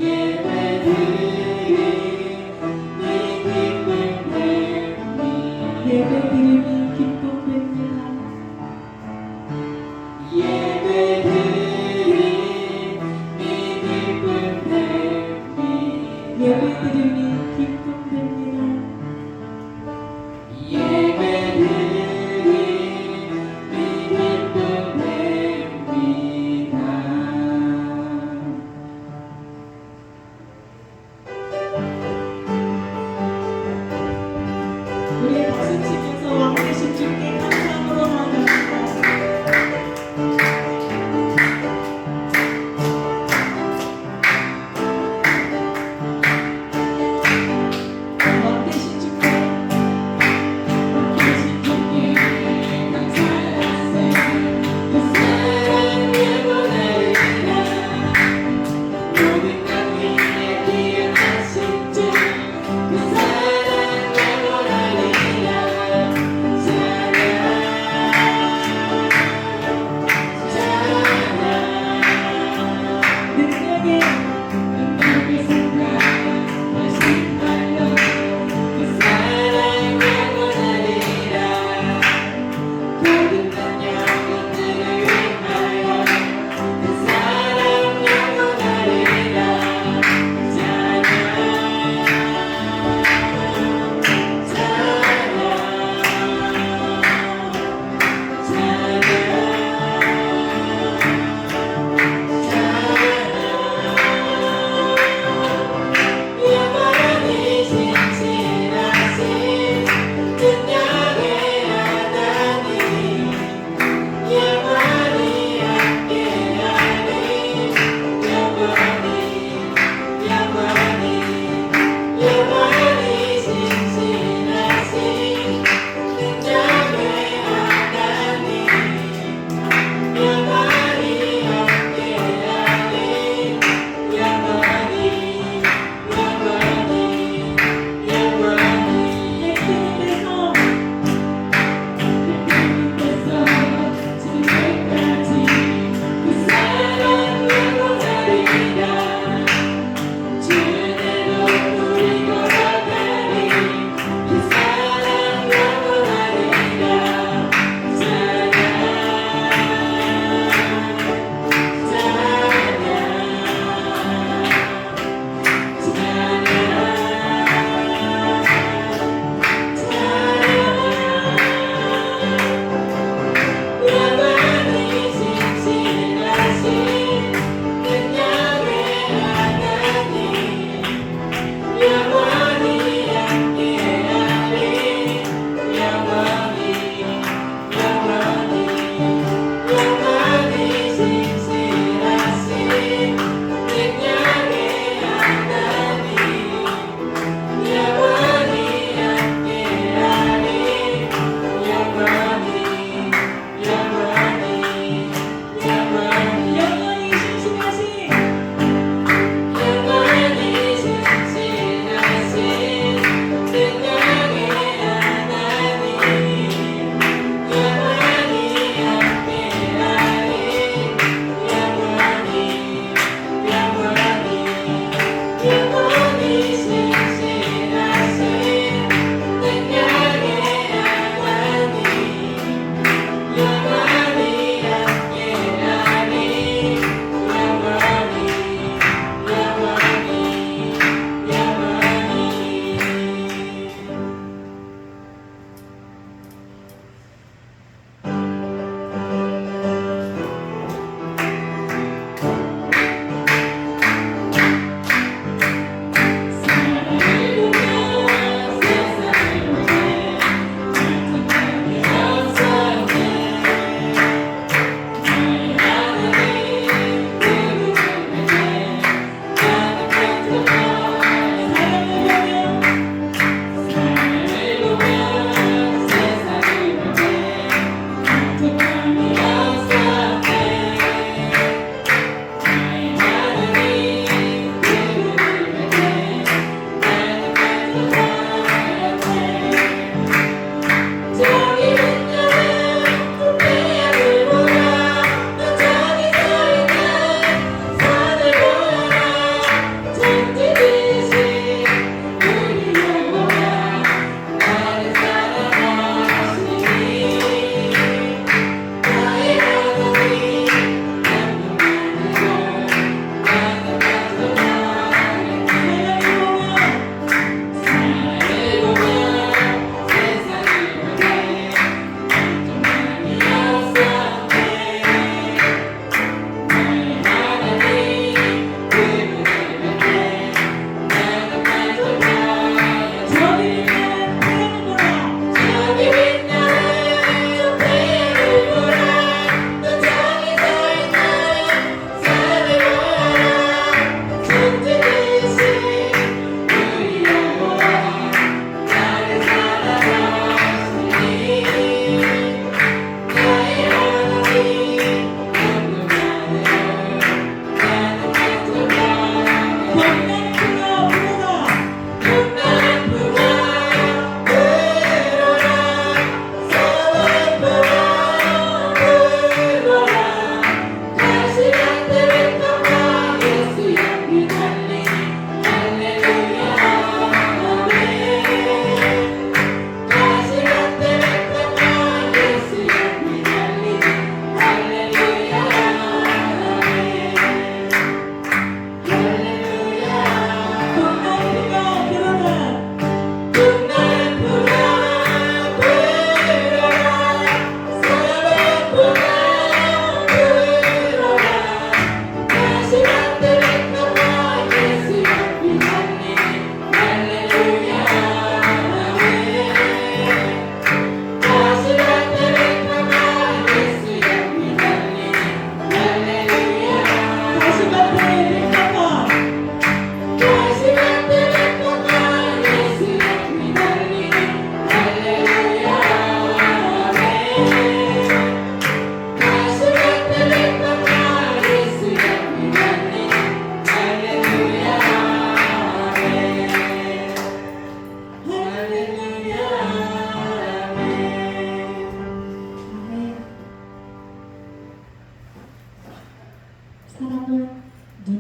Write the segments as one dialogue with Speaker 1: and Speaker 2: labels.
Speaker 1: 예배드리니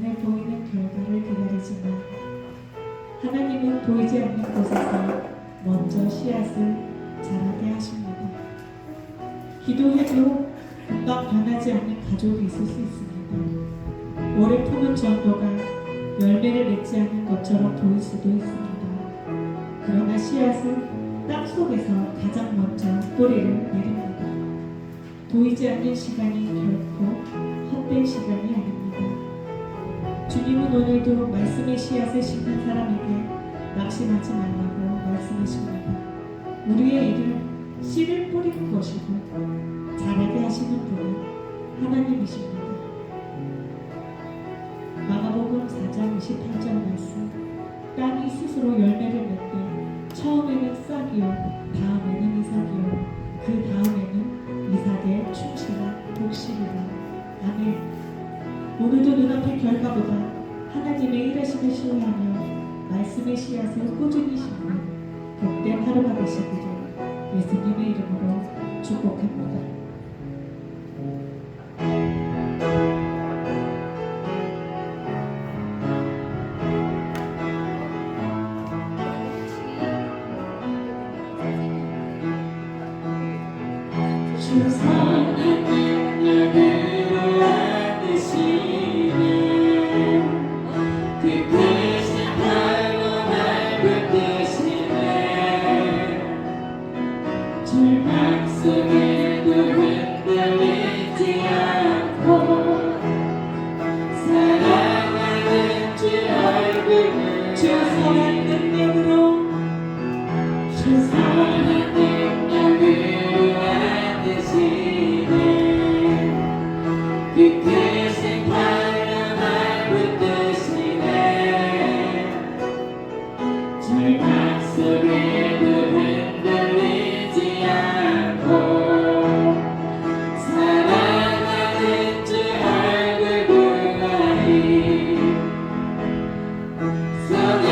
Speaker 1: 눈에 보이는 결과를 기다리지만 하나님은 보이지 않는 곳에서 먼저 씨앗을 자라게 하십니다. 기도해도 금방 변하지 않는 가족이 있을 수 있습니다. 오래 품은 전도가 열매를 맺지 않는 것처럼 보일 수도 있습니다. 그러나 씨앗은 땅 속에서 가장 먼저 뿌리를 내립니다. 보이지 않는 시간이 결코 헛된 시간이 아닙니다. 주님은 오늘도 말씀의 씨앗을 심는 사람에게 낙심하지 말라고 말씀하십니다. 우리의 일은 씨를 뿌리는 것이고 자라게 하시는 분은 하나님이십니다. 마가복음 4장 28절 말씀, 땅이 스스로 열매를 맺되 처음에는 싹이요 다음에는 이삭이요 그 다음에는 이삭의 충실한 독실이라. 아멘. 오늘도 눈앞의 결과보다 하나님의 일하심을 신뢰하며 말씀의 씨앗을 꾸준히 심는 복된 하루가 되시기를 예수님의 이름으로 축복합니다. 주 성령의 능력으로 안으시는 그 크신 팔로 날 붙드시네. 절망 속에도 흔들리지 않고 사랑하는 주 얼굴을 주 선한 능력으로 주 선한 능력으로 그 크신 팔로 날 붙드시네. 절망 속에도 흔들리지 않고 사랑하는 주 얼굴 보아리. 선한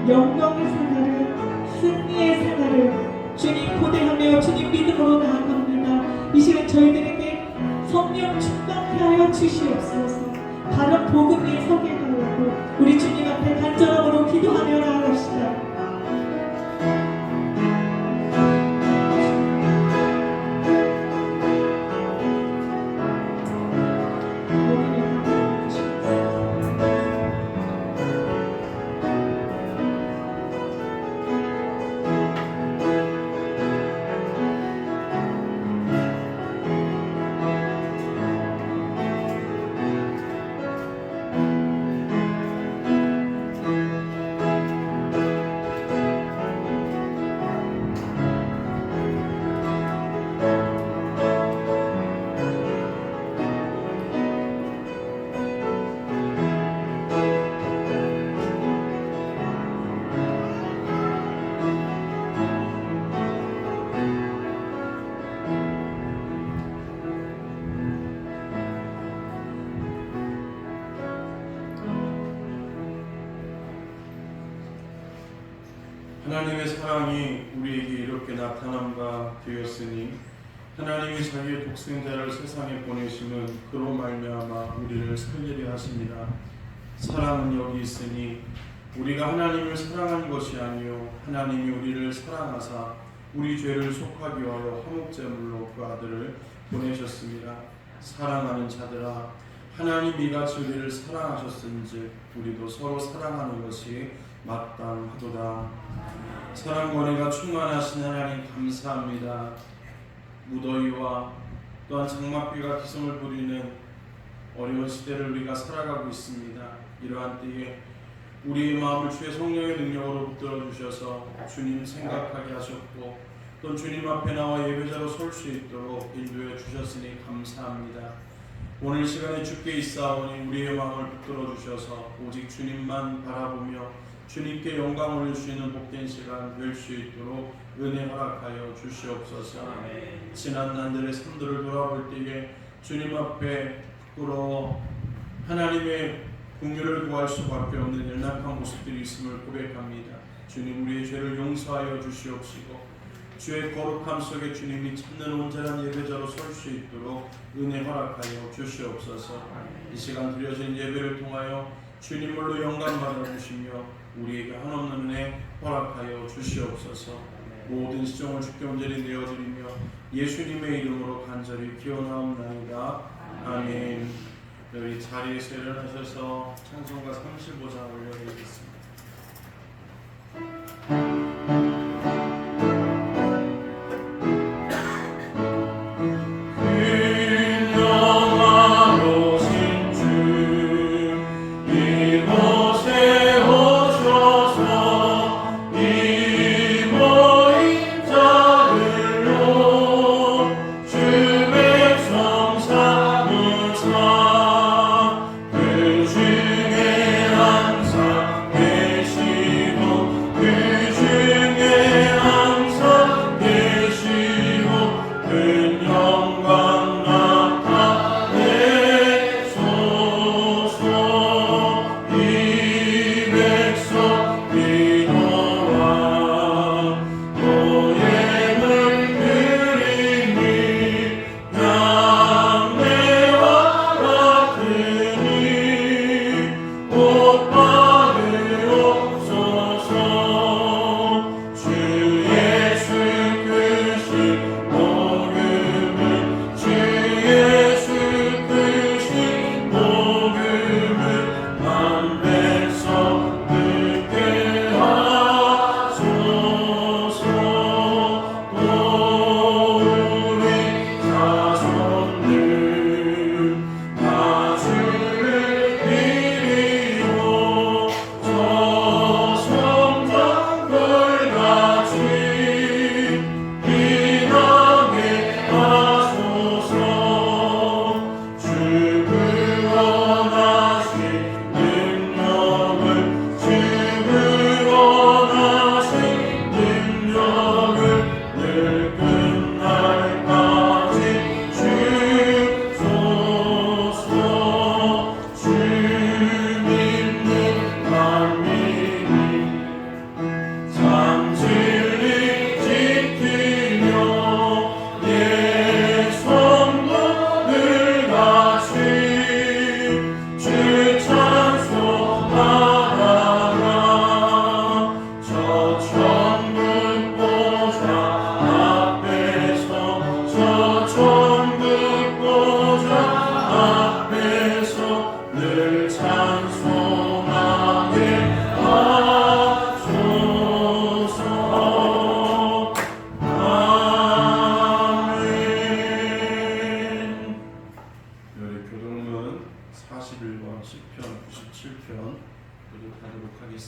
Speaker 1: 영광의 생활을, 승리의 생활을 주님 고대하며 주님 믿음으로 나아갑니다. 이 시간 저희들에게 성령 충만케 하여 주시옵소서. 바른 복음 위에 서게 하려고 우리 주님 앞에 간절함으로 기도하며 나아갑시다.
Speaker 2: 하나님의 사랑이 우리에게 이렇게 나타난 바 되었으니 하나님이 자기의 독생자를 세상에 보내심은 그로 말미암아 우리를 살리려 하십니다. 사랑은 여기 있으니 우리가 하나님을 사랑한 것이 아니요 하나님이 우리를 사랑하사 우리 죄를 속하기 위하여 화목제물로 그 아들을 보내셨습니다. 사랑하는 자들아, 하나님이 이같이 우리를 사랑하셨은즉 우리도 서로 사랑하는 것이 마땅하도다. 사랑과 은혜가 충만하신 하나님 감사합니다. 무더위와 또한 장맛비가 기승을 부리는 어려운 시대를 우리가 살아가고 있습니다. 이러한 때에 우리의 마음을 주의 성령의 능력으로 붙들어 주셔서 주님 생각하게 하셨고 또 주님 앞에 나와 예배자로 설 수 있도록 인도해 주셨으니 감사합니다. 오늘 시간에 주께 있사오니 우리의 마음을 붙들어 주셔서 오직 주님만 바라보며 주님께 영광을 올릴 수 있는 복된 시간 될 수 있도록 은혜 허락하여 주시옵소서. 지난 날들의 삶들을 돌아볼 때에 주님 앞에 부끄러워 하나님의 긍휼을 구할 수밖에 없는 연약한 모습들이 있음을 고백합니다. 주님, 우리의 죄를 용서하여 주시옵시고 주의 거룩함 속에 주님이 찾는 온전한 예배자로 설 수 있도록 은혜 허락하여 주시옵소서. 이 시간 드려진 예배를 통하여 주님으로 영광 받아주시며 우리에게 한없는 은혜 허락하여 주시옵소서. 모든 시종을 주께 온전히 내어드리며 예수님의 이름으로 간절히 기원하옵나이다. 아멘. 우리 자리에서 일어나셔서 찬송가 35장 올려드리겠습니다.
Speaker 3: 그 중에 항상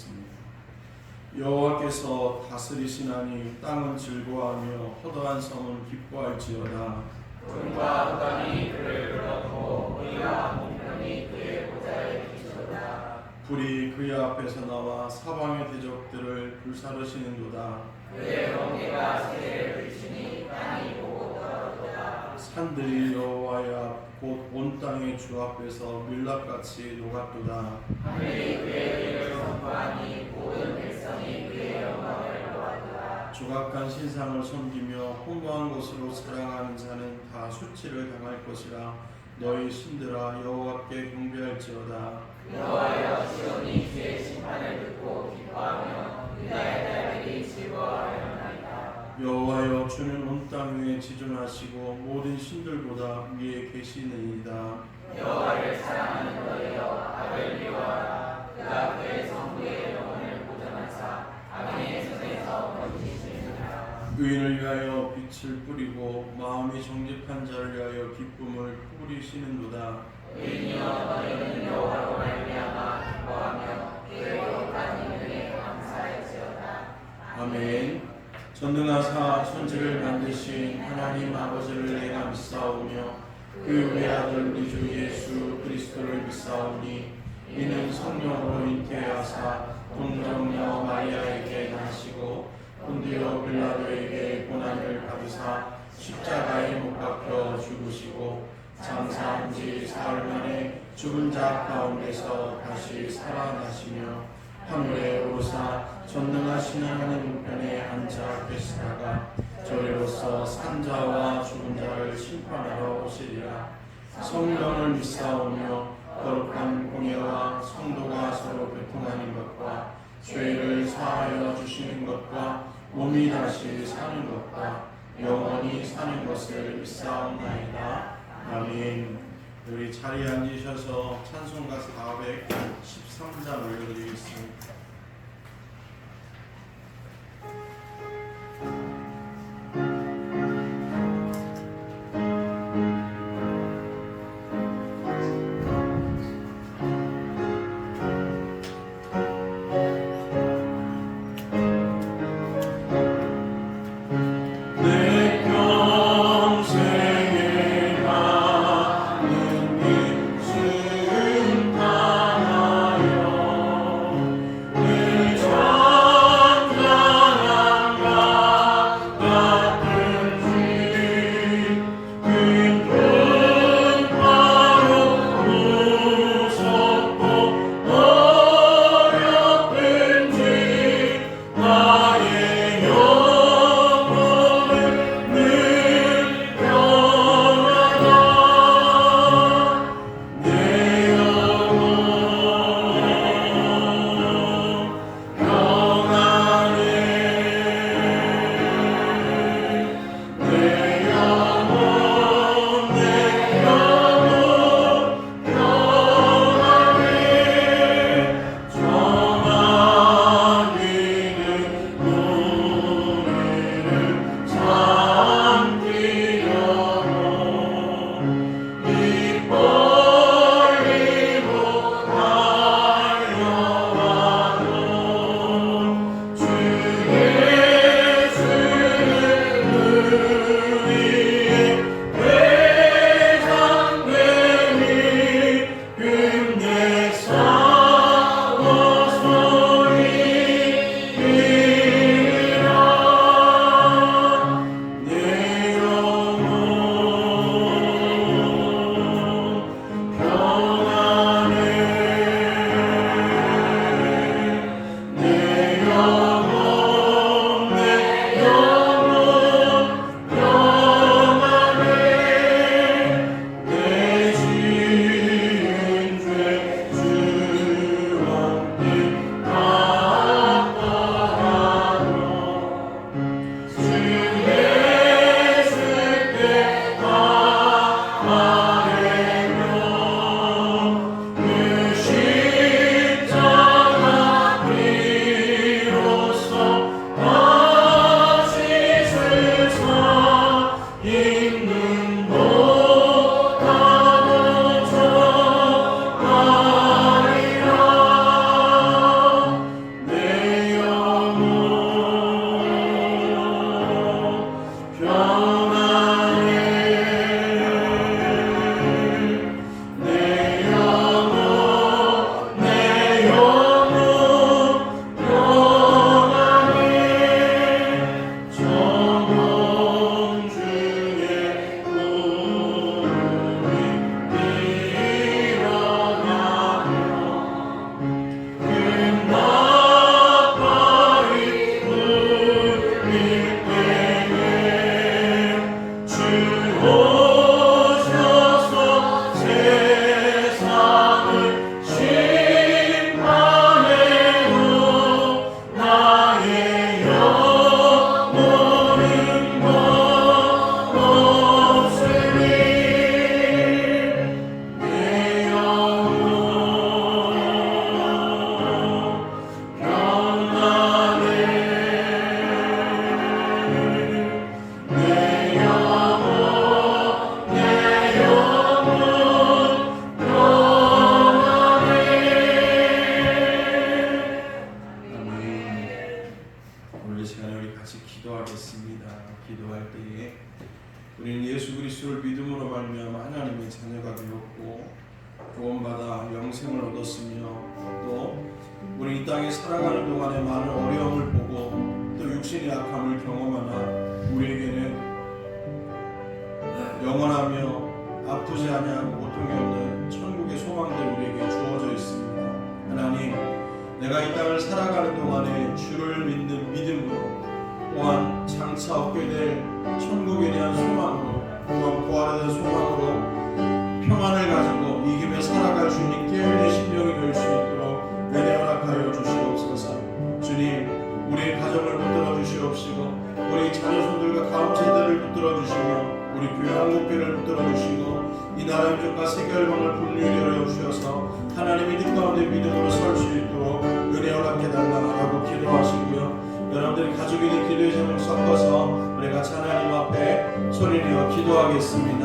Speaker 2: 하겠습니다. 여호와께서 다스리시나니 땅은 즐거워하며 허다한 성은 기뻐할지어다.
Speaker 3: 돈과 흑암이 그를 그렇고 의와 공평이 그의 보좌에 비치도다.
Speaker 2: 불이 그의 앞에서 나와 사방의 대적들을 불사르시는도다.
Speaker 3: 그의 번개가 세계를 비치니 땅이 보고 떨어도다.
Speaker 2: 산들이 여호와의 앞 곧 온 땅의 주 앞에서 밀랍같이 녹았도다.
Speaker 3: 하늘이 그의 일을 선포하니 모든 백성이 그의 영광을 보았도다.
Speaker 2: 조각한 신상을 섬기며 홍보한 것으로 사랑하는 자는 다 수치를 당할 것이라. 너희 신들아 여호와께 경배할지어다.
Speaker 3: 여호와여, 시온이 그의 심판을 듣고 기뻐하며 유다의 딸들이 즐거워하려나이다.
Speaker 2: 여호와여 주는 온 땅 위에 지존하시고 모든 신들보다 위에 계시느니이다.
Speaker 3: 여호와를 사랑하는 너희여, 악을 미워하라. 그가 그의 성부의 영혼을 보존하사 악인의 손에서 건지시느니라.
Speaker 2: 의인을 위하여 빛을 뿌리고 마음이 정직한 자를 위하여 기쁨을 뿌리시는도다.
Speaker 3: 의인이여, 너희는 여호와로 말미암아 기뻐하며 그의 거룩한 이름에 감사할지어다.
Speaker 2: 아멘. 전능하사 천지를 만드신 하나님 아버지를 내가 믿사오며 그 외아들 우리 주 예수 그리스도를 믿사오니 이는 성령으로 잉태하사 동정녀 마리아에게 나시고 본디오 빌라도에게 고난을 받으사 십자가에 못 박혀 죽으시고 장사한 지 사흘 만에 죽은 자 가운데서 다시 살아나시며 하늘에 오르사 전능하신 하나님 우편에 앉아 계시다가 저리로서 산자와 죽은 자를 심판하러 오시리라. 성령을 믿사오며 거룩한 공예와 성도가 서로 교통하는 것과 죄를 사하여 주시는 것과 몸이 다시 사는 것과 영원히 사는 것을 믿사옵나이다. 아멘. 우리 자리에 앉으셔서 찬송가 413장을 드리겠습니다.
Speaker 3: 내
Speaker 2: 우리는 예수 그리스도를 믿음으로 말미암아 하나님의 자녀가 되었고 구원받아 영생을 얻었으며 또 우리 이 땅에 살아가는 동안에 많은 어려움을 보고 또 육신의 약함을 경험하나 우리에게는 영원하며 아프지 아니하고 고통이 없는 천국의 소망들이 우리에게 주어져 있습니다. 하나님, 내가 이 땅을 살아가는 동안에 주를 믿는 믿음으로 또한 장차 얻게 될 천국에 대한 소망으로 또한 부활에 대한 소망으로 평안을 가지고 이기며 살아갈 수 있는 깨어있는 심령이 될 수 있도록 은혜 허락하여 주시옵소서. 주님, 우리의 가정을 붙들어 주시옵시고 우리 자녀손들과 가음세대를 붙들어 주시며 우리 교회 한국교회를 붙들어 주시고 이 나라 민족과 세계 열방을 분류히 열어 주셔서 하나님의 뜻 가운데 믿음으로 설 수 있도록 은혜 허락해 달라고 기도하시고요. 여러분들이 가족이 된 기도의 제목을 섞어서 우리 같이 하나님 앞에 소리내어 기도하겠습니다.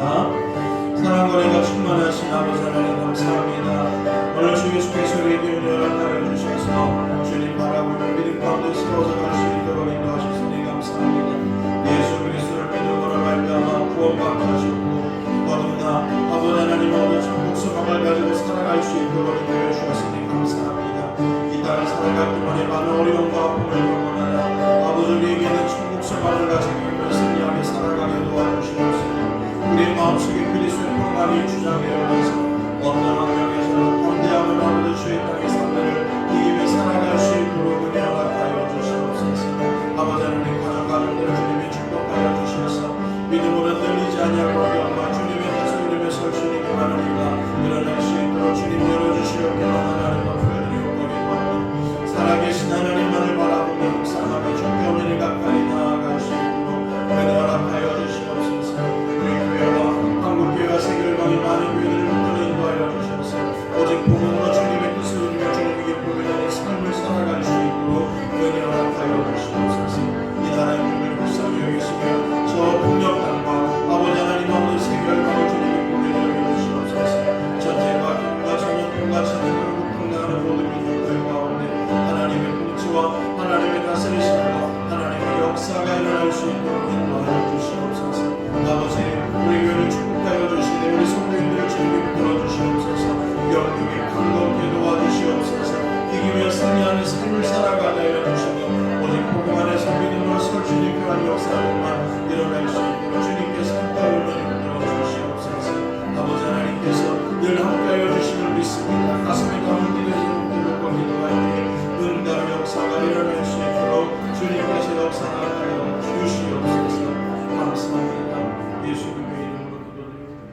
Speaker 2: 사랑과 은혜가 충만하신 아버지 하나님 감사합니다. 오늘 주 예수 그리스도의 은혜 허락하여 주셔서 주님 바라고 있는 믿음 가운데 세워서 갈 수 있도록 인도하셨으니 감사합니다. 예수 그리스도를 믿음으로 말미암아 구원받게 하셨고 거듭나 아버지 하나님 오늘 천국 소망을 가지고 살아갈 수 있도록 인도해 주셨으니 감사합니다. 이 땅을 살아갈 동안에 많은 어려움과 아픔을 경험하나 아버지 우리에게는 천국 소망을 가지고 승리하게 살아가게 도와주시옵소서. 우리의 마음속에 그리스도의 평안이 주장되어 있어 어떤 환경에서도 담대함을 아버지 주의 땅의 삶을 이기며 살아갈 수 있도록 은혜 허락하여 주시옵소서. 아버지 하나님 가정들을 주님이 축복하여 주셔서 믿음으로 들리지 아니하고 어려움과 주님의 뜻을 이루며 설 수 있는 하나님과 일어날 수 있도록 주님 열어주시옵기를 하나님 앞에 드리고 기도합니다. 살아계신 하나님만을 바라보며 묵상하며 주께 오늘이 가까이 나아갈 수 있도록 은혜 허락하여 주시옵소서. 우리 교회와 한국교회와 세계열방의 많은 교회들을 붙들어 인도하여 주셔서 오직 복음으로 주님의 뜻을 이루며 주님의 기쁨을 내는 삶을 살아갈 수 있도록 은혜 허락하여 주시옵소서. 이 나라의 문을 불쌍히 여기시며 저 북녘 땅과 아버지 하나님 아버지 세계열방을 주님의 꿈에 여겨주시옵소서. 전쟁과 기쁨과 전염병과 전쟁으로 고통당하는 모든 민족들 가운데 하나님의 통치와 하나님의 다스리심과 하나님의 역사가 일어날 수 있도록 인도하여 주시옵소서. 아버지 우리 교회를 축복하여 주시되 우리 성도님들을 주님이 붙들어 주시옵소서. 영육에 강건케 도와주시옵소서. 이기며 승리하는 삶을 살아가게 하여 주시고 오직 복음 안에서 믿음으로 설 수 있는 그런 역사들만 일어날 수 있도록 주님께서 함께하여 붙들어 주시옵소서. 아버지 하나님께서 늘 함께하여 주심을 믿습니다. 가슴에 담은 기도의 제목들로 기도할 때 응답의 역사가 일어날 수 있도록 주님께서 역사하여 주시옵소서. 감사합니다. 예수 그리스도의 이름으로 기도드립니다.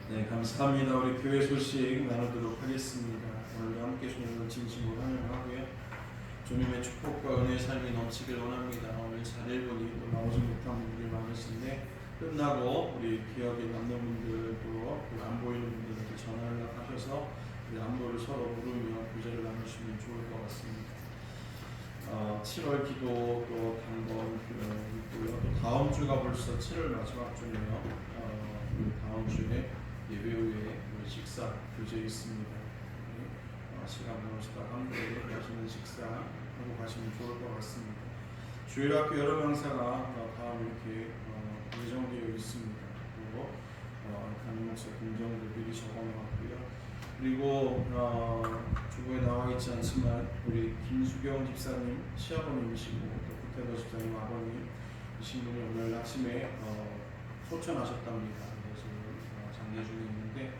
Speaker 2: 네, 감사합니다. 우리 교회 소식 나누도록 하겠습니다. 오늘도 함께 주님을 진심으로 환영하고요. 주님의 축복과 은혜의 삶이 넘치길 원합니다. 오늘 자리를 보니 또 나오지 못한 분들이 많으신데 끝나고 우리 기억에 남는 분들도 안 보이는 분들한테 전화 연락하셔서 우리 안부를 서로 물으며 구제를 나누시면 좋을 것 같습니다. 7월 기도 또 단번 있고요. 또 다음 주가 벌써 7월 마지막 주네요. 우리 다음 주에 예배 후에 식사 교제 있습니다. 시간 나오시다 함께 맛있는 식사 하고 가시면 좋을 것 같습니다. 주일학교 여러 강사가 다음 이렇게 예정되어 있습니다. 그리고 담임목사 공정도 미리 적어놓았고요. 그리고 주보에 나와 있지 않지만 우리 김수경 집사님 시아버님이시고 또 구태도 집사님 아버님이신 분이 오늘 아침에 소천하셨답니다. 그래서 장례 중에 있는데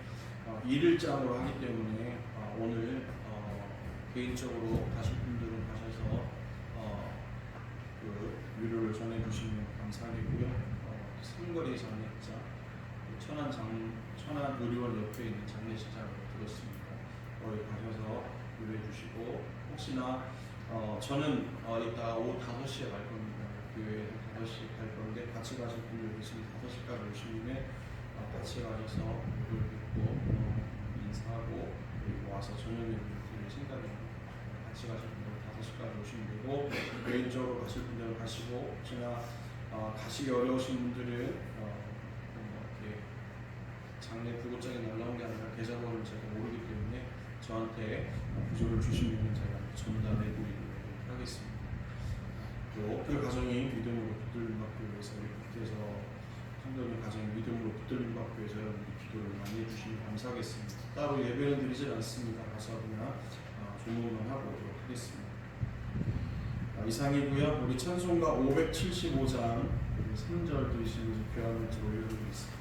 Speaker 2: 1일장으로 하기 때문에 오늘 개인적으로 가실 분들은 가셔서 그 위로를 전해주시면 감사드리고요. 삼거리 장례자 천안 의료원 옆에 있는 장례식장으로 들었습니다. 거기 가셔서 위로해 주시고 혹시나 저는 이따 오후 5시에 갈 겁니다. 교회 5시에 갈 건데 같이 가실 분들 계시면 5시까지 오시면 같이 가셔서 물을 뵙고 인사하고 그리고 와서 저녁에 드릴 생각입니다. 같이 가실 분들은 5시까지 오시면 되고 개인적으로 가실 분들은 가시고 혹시나 가시기 어려우신 분들은 이렇게 장례 부고장이 날라온 게 아니라 계좌번호를 제가 모르기 때문에 저한테 부조를 주시면 제가 전달해 드리도록 하겠습니다. 또 그 가정이 믿음으로 붙들림 받기 위해서 이렇게 해서 성도님 가정이 믿음으로 붙들림 받기 위해서 여러분들 기도를 많이 해주시면 감사하겠습니다. 따로 예배는 드리지 않습니다. 가서 그냥 조문만 하고 오도록 하겠습니다. 이상이고요. 우리 찬송가 575장 3절 드리시면서 교환을 좀 올려드리겠습니다.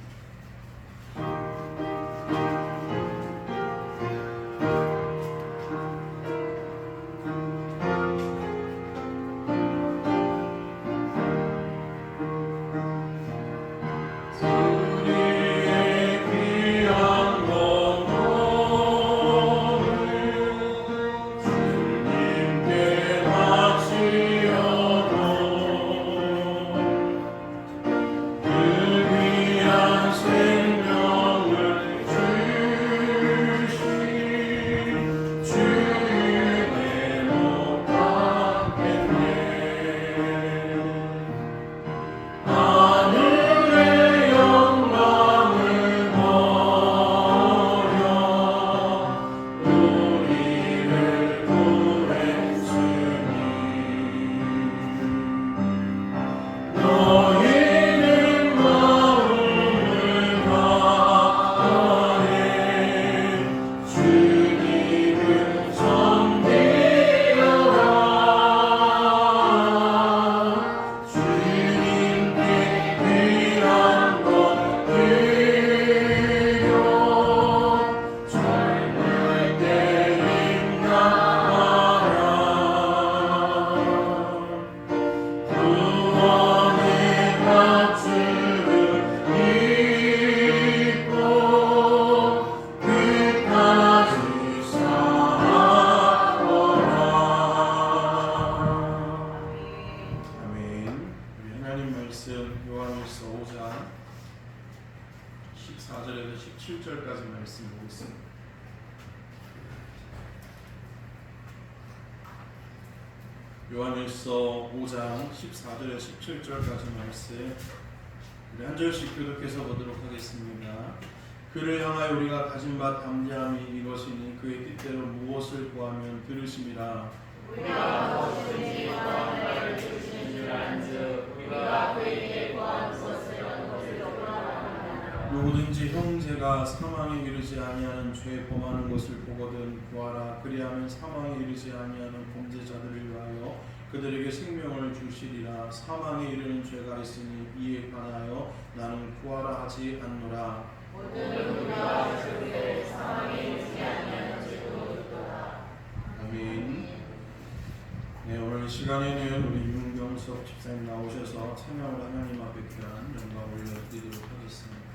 Speaker 2: 요한일서 5장 14절에서 17절까지 말씀 보겠습니다. 요한일서 5장 14절에서 17절까지 말씀 우리 한 절씩 교독해서 보도록 하겠습니다. 그를 향하여 우리가 가진 바 담대함이 이것이니 그의 뜻대로 무엇을 구하면 들으심이라.
Speaker 3: 우리가 무엇이든지 구하는 바를 주시는 줄 안즉 우리가 그에게 구하는 것을 얻으리라.
Speaker 2: 누구든지 형제가 사망에 이르지 아니하는 죄 범하는 것을 보거든 구하라. 그리하면 사망에 이르지 아니하는 범죄자들을 위하여 그들에게 생명을 주시리라. 사망에 이르는 죄가 있으니 이에 관하여 나는 구하라 하지 않노라.
Speaker 3: 모든 우리가 주께 사망에 이르지 아니하는 죄도 있도다.
Speaker 2: 아멘. 네, 오늘 이 시간에는 우리 윤경석 집사님 나오셔서 찬양을 하나님 앞에 귀한 영광을 올려드리도록 하겠습니다.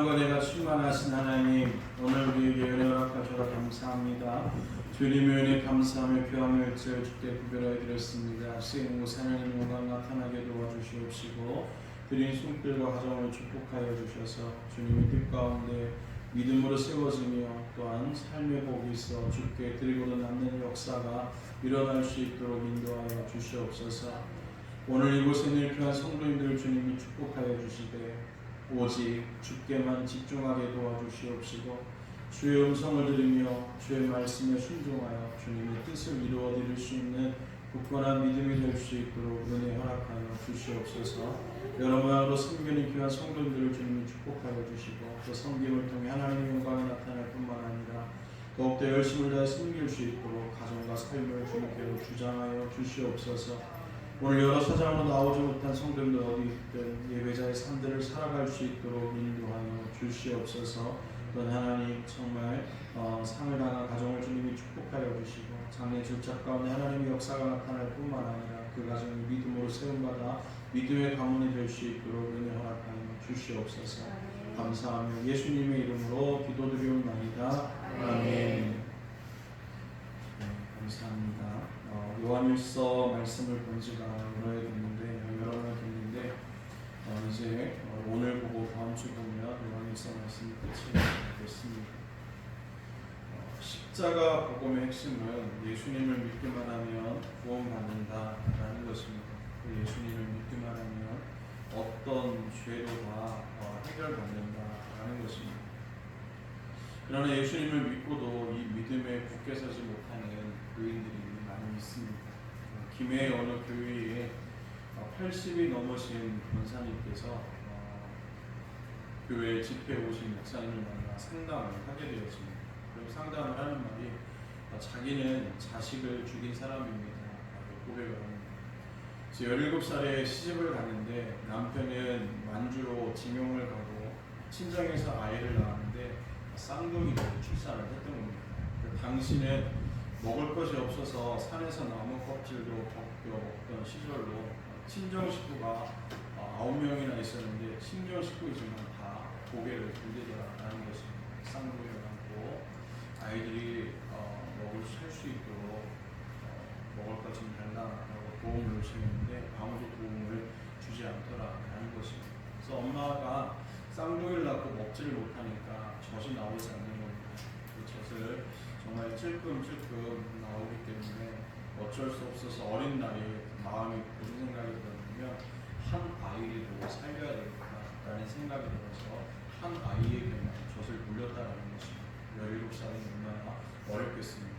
Speaker 2: 사랑과 내가 충만하신 하나님, 오늘 우리에게 은혜 허락하셔서 감사합니다. 주님의 은혜 감사하며 교함의 일절 주께 구별하여 드렸습니다. 시행무사 하나님 영광 나타나게 도와주시옵시고 드린 손길과 가정을 축복하여 주셔서 주님의 뜻 가운데 믿음으로 세워지며 또한 삶의 복이 있어 주께 드리고도 남는 역사가 일어날 수 있도록 인도하여 주시옵소서. 오늘 이곳에 있는 귀한 성도님들을 주님이 축복하여 주시되 오직 주께만 집중하게 도와주시옵시고 주의 음성을 들으며 주의 말씀에 순종하여 주님의 뜻을 이루어 드릴 수 있는 굳건한 믿음이 될 수 있도록 은혜 허락하여 주시옵소서. 여러 모양으로 섬기는 귀한 성도님들을 주님이 축복하여 주시고 그 섬김을 통해 하나님의 영광이 나타날 뿐만 아니라 더욱더 열심을 다해 섬길 수 있도록 가정과 삶을 주님께로 주장하여 주시옵소서. 오늘 여러 사정으로 나오지 못한 성도님들 어디 있든 예배자의 삶들을 살아갈 수 있도록 인도하여 주시옵소서. 또한 하나님 정말 상을 당한 가정을 주님이 축복하여 주시고 장래 질착 가운데 하나님의 역사가 나타날 뿐만 아니라 그 가정이 믿음으로 세움받아 믿음의 가문이 될 수 있도록 은혜 허락하여 주시옵소서. 감사하며 예수님의 이름으로 기도드리옵나이다. 아멘. 네, 감사합니다. 요한일서 말씀을 본 지가 여러 해 됐는데 이제 오늘 보고 다음 주 보면 요한일서 말씀이 끝이 됐습니다. 십자가 복음의 핵심은 예수님을 믿기만 하면 구원받는다라는 것입니다. 예수님을 믿기만 하면 어떤 죄도 다 해결받는다라는 것입니다. 그러나 예수님을 믿고도 이 믿음에 굳게 서지 못하는 교인들이 많이 있습니다. 김해 어느 교회에 80이 넘으신 권사님께서 교회 집회에 오신 목사님을 만나 상담을 하게 되었습니다. 그럼 상담을 하는 말이 자기는 자식을 죽인 사람입니다 라고 고백을 합니다. 17살에 시집을 갔는데 남편은 만주로 징용을 가고 친정에서 아이를 낳았는데 쌍둥이로 출산을 했던 겁니다. 당시는 먹을 것이 없어서 산에서 나무 껍질도 벗겨 먹던 시절로 친정 식구가 9명이나 있었는데 친정 식구이지만 다 고개를 들리더라라는 것입니다. 쌍둥이를 안고 아이들이 살 수 있도록 먹을 것 좀 달라고 도움을 요청했는데 아무도 도움을 주지 않더라라는 것입니다. 그래서 엄마가 쌍둥이를 낳고 먹지를 못하니까 젖이 나오지 않는 겁니다. 그 젖을 정말 찔끔찔끔 나오기 때문에 어쩔 수 없어서 어린 나이에 마음이 무슨 생각이 들었냐면 한 아이라도 살려야 되겠다라는 생각이 들어서 한 아이에게만 젖을 물렸다는 것입니다. 17살이 얼마나 어렵겠습니까?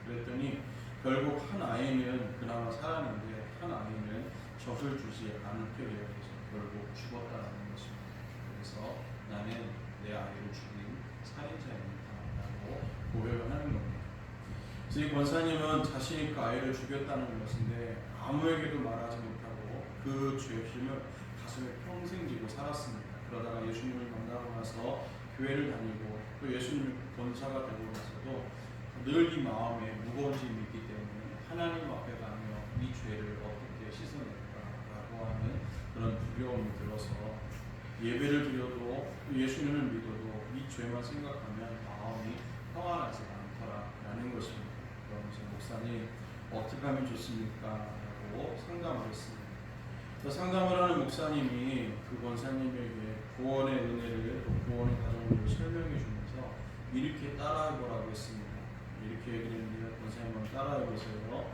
Speaker 2: 그랬더니 결국 한 아이는 그나마 살았는데 한 아이는 젖을 주지 않게 되어서 결국 죽었다는 것입니다. 그래서 나는 내 아이를 죽인 살인자입니다 라고 고백을 하는 겁니다. 이 권사님은 자신이 그 아이를 죽였다는 것인데 아무에게도 말하지 못하고 그 죄심을 가슴에 평생 지고 살았습니다. 그러다가 예수님을 만나고 나서 교회를 다니고 또 예수님 권사가 되고 나서도 늘 이 마음에 무거운 짐이 있기 때문에 하나님 앞에 가며 이 죄를 어떻게 씻어낼까라고 하는 그런 두려움이 들어서 예배를 드려도 예수님을 믿어도 이 죄만 생각하면 마음이 평안하지 않더라라는 것입니다. 그러면서 목사님 어떻게 하면 좋습니까? 라고 상담을 했습니다. 상담을 하는 목사님이 그 권사님에게 구원의 은혜를 또 구원의 과정을 설명해 주면서 이렇게 따라해보라고 했습니다. 이렇게 얘기했는데 권사님은 따라해보세요.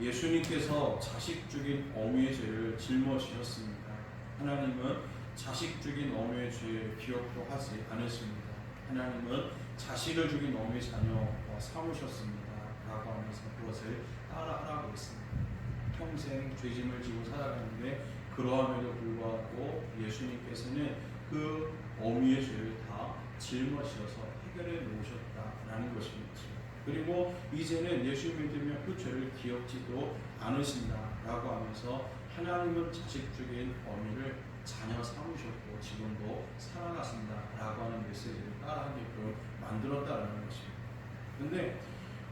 Speaker 2: 예수님께서 자식 죽인 어미의 죄를 짊어지셨습니다. 하나님은 자식 죽인 어미의 죄 기억도 하지 않으십니다. 하나님은 자식을 죽인 어미의 자녀 삼으셨습니다 라고 하면서 그것을 따라하라고 했습니다. 평생 죄짐을 지고 살아가는데 그러함에도 불구하고 예수님께서는 그 어미의 죄를 다 짊어지셔서 해결해 놓으셨다라는 것입니다. 그리고 이제는 예수 믿으면 그 죄를 기억지도 않으신다라고 하면서 하나님은 자식 죽인 어미를 자녀 삼으셨고 지금도 살아가신다라고 하는 메시지를 따라하게끔 만들었다라는 것입니다. 그런데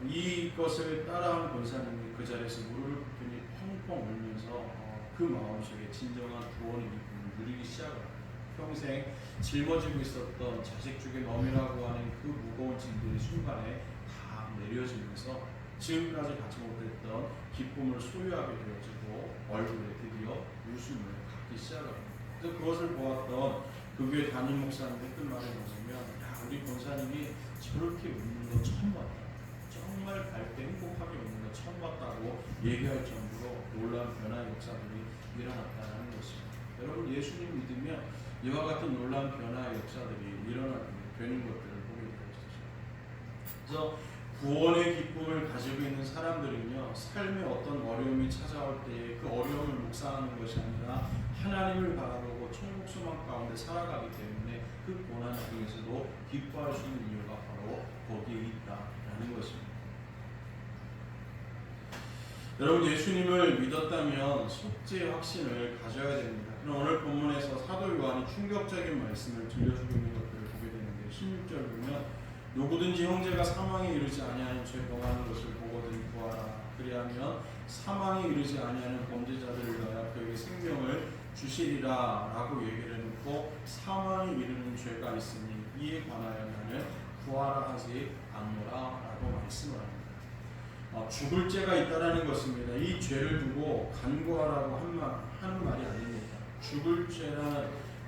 Speaker 2: 이것을 따라한 권사님이 그 자리에서 무릎을 꿇더니 펑펑 울면서 그 마음속에 진정한 구원의 기쁨을 누리기 시작합니다. 평생 짊어지고 있었던 자식 중에 넘이라고 하는 그 무거운 짐들이 순간에 다 내려지면서 지금까지 갖지 못했던 기쁨을 소유하게 되어지고 얼굴에 드디어 웃음을 갖기 시작합니다. 그래서 그것을 보았던 그 교회 담임 목사님이 했던 말이 뭐냐면, 야, 우리 권사님이 저렇게 웃는 거 처음 봤다. 정말 밝게 행복하게 웃는 거 처음 봤다고 얘기할 정도로 놀라운 변화의 역사들이 일어났다는 것입니다. 여러분, 예수님 믿으면 이와 같은 놀라운 변화의 역사들이 일어나는 되는 것들을 보게 되었습니다. 그래서 구원의 기쁨을 가지고 있는 사람들은요, 삶의 어떤 어려움이 찾아올 때에 그 어려움을 묵상하는 것이 아니라 하나님을 바라보고 천국 소망 가운데 살아가기 때문에 그 고난 중에서도 기뻐할 수 있는 이유가 바로 거기에 있다라는 것입니다. 여러분, 예수님을 믿었다면 속죄의 확신을 가져야 됩니다. 그럼 오늘 본문에서 사도 요한이 충격적인 말씀을 들려주고 있는 것들을 보게 되는데, 16절 보면 누구든지 형제가 사망에 이르지 아니하는 죄 범하는 것을 보거든 구하라. 그리하면 사망에 이르지 아니하는 범죄자들을 위하여 그에게 생명을 주시리라 라고 얘기를 해놓고, 사망에 이르는 죄가 있으니 이에 관하여 나는 구하라 하지 않노라 라고 말씀을 합니다. 죽을 죄가 있다라는 것입니다. 이 죄를 두고 간구하라고 하는 말이 아닙니다. 죽을 죄는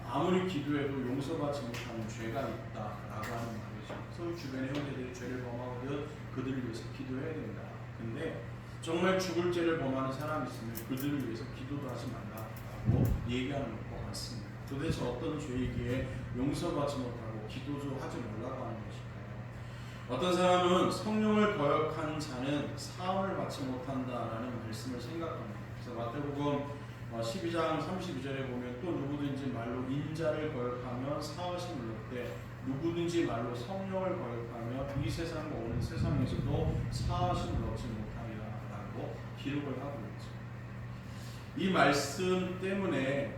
Speaker 2: 아무리 기도해도 용서받지 못하는 죄가 있다라고 하는 말이죠. 서로 주변의 형제들이 죄를 범하거든 그들을 위해서 기도해야 된다. 근데 정말 죽을 죄를 범하는 사람이 있으면 그들을 위해서 기도도 하지 말라라고 얘기하는 것 같습니다. 도대체 어떤 죄이기에 용서받지 못하고 기도도 하지 말라고 하는 것일까요? 어떤 사람은 성령을 거역한 자는 사함을 받지 못한다라는 말씀을 생각합니다. 그래서 마태복음 12장 32절에 보면, 또 누구든지 말로 인자를 거역하면 사하심을 얻되 누구든지 말로 성령을 거역하며 이 세상과 오는 세상에서도 사하심을 얻지 못하리라 라고 기록을 하고 있죠. 이 말씀 때문에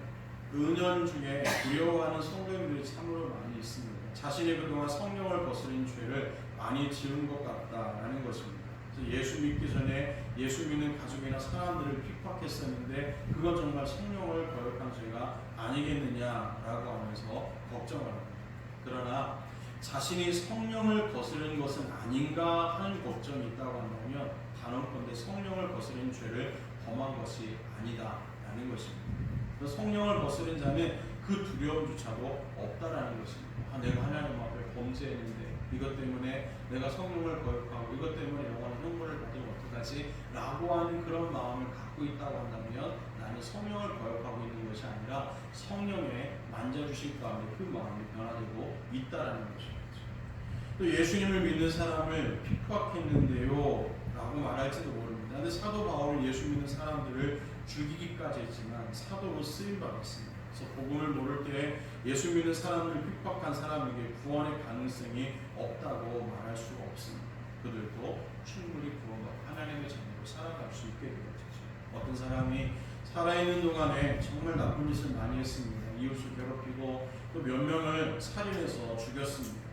Speaker 2: 은연 중에 두려워하는 성도님들이 참으로 많이 있습니다. 자신이 그동안 성령을 거스린 죄를 많이 지은 것 같다라는 것입니다. 예수 믿기 전에 예수 믿는 가족이나 사람들을 핍박했었는데 그건 정말 성령을 거역한 죄가 아니겠느냐라고 하면서 걱정을 합니다. 그러나 자신이 성령을 거스르는 것은 아닌가 하는 걱정이 있다고 한다면 단언컨대 성령을 거스른 죄를 범한 것이 아니다라는 것입니다. 성령을 거스른 자는 그 두려움조차도 없다라는 것입니다. 내가 하나님 앞에 범죄했는데 이것 때문에 내가 성령을 거역하고 이것 때문에 영원한 형벌을 받으면 어떡하지? 라고 하는 그런 마음을 갖고 있다고 한다면 나는 성령을 거역하고 있는 것이 아니라 성령의 만져주실 가운데 그 마음이 변화되고 있다라는 것입니다. 또 예수님을 믿는 사람을 핍박했는데요 라고 말할지도 모릅니다. 그런데 사도 바울은 예수 믿는 사람들을 죽이기까지 했지만 사도로 쓰임받았습니다. 그래서 복음을 모를 때 예수 믿는 사람을 핍박한 사람에게 구원의 가능성이 없다고 말할 수가 없습니다. 그들도 충분히 구원받고 하나님의 자녀로 살아갈 수 있게 되었죠. 어떤 사람이 살아있는 동안에 정말 나쁜 짓을 많이 했습니다. 이웃을 괴롭히고 또 몇 명을 살인해서 죽였습니다.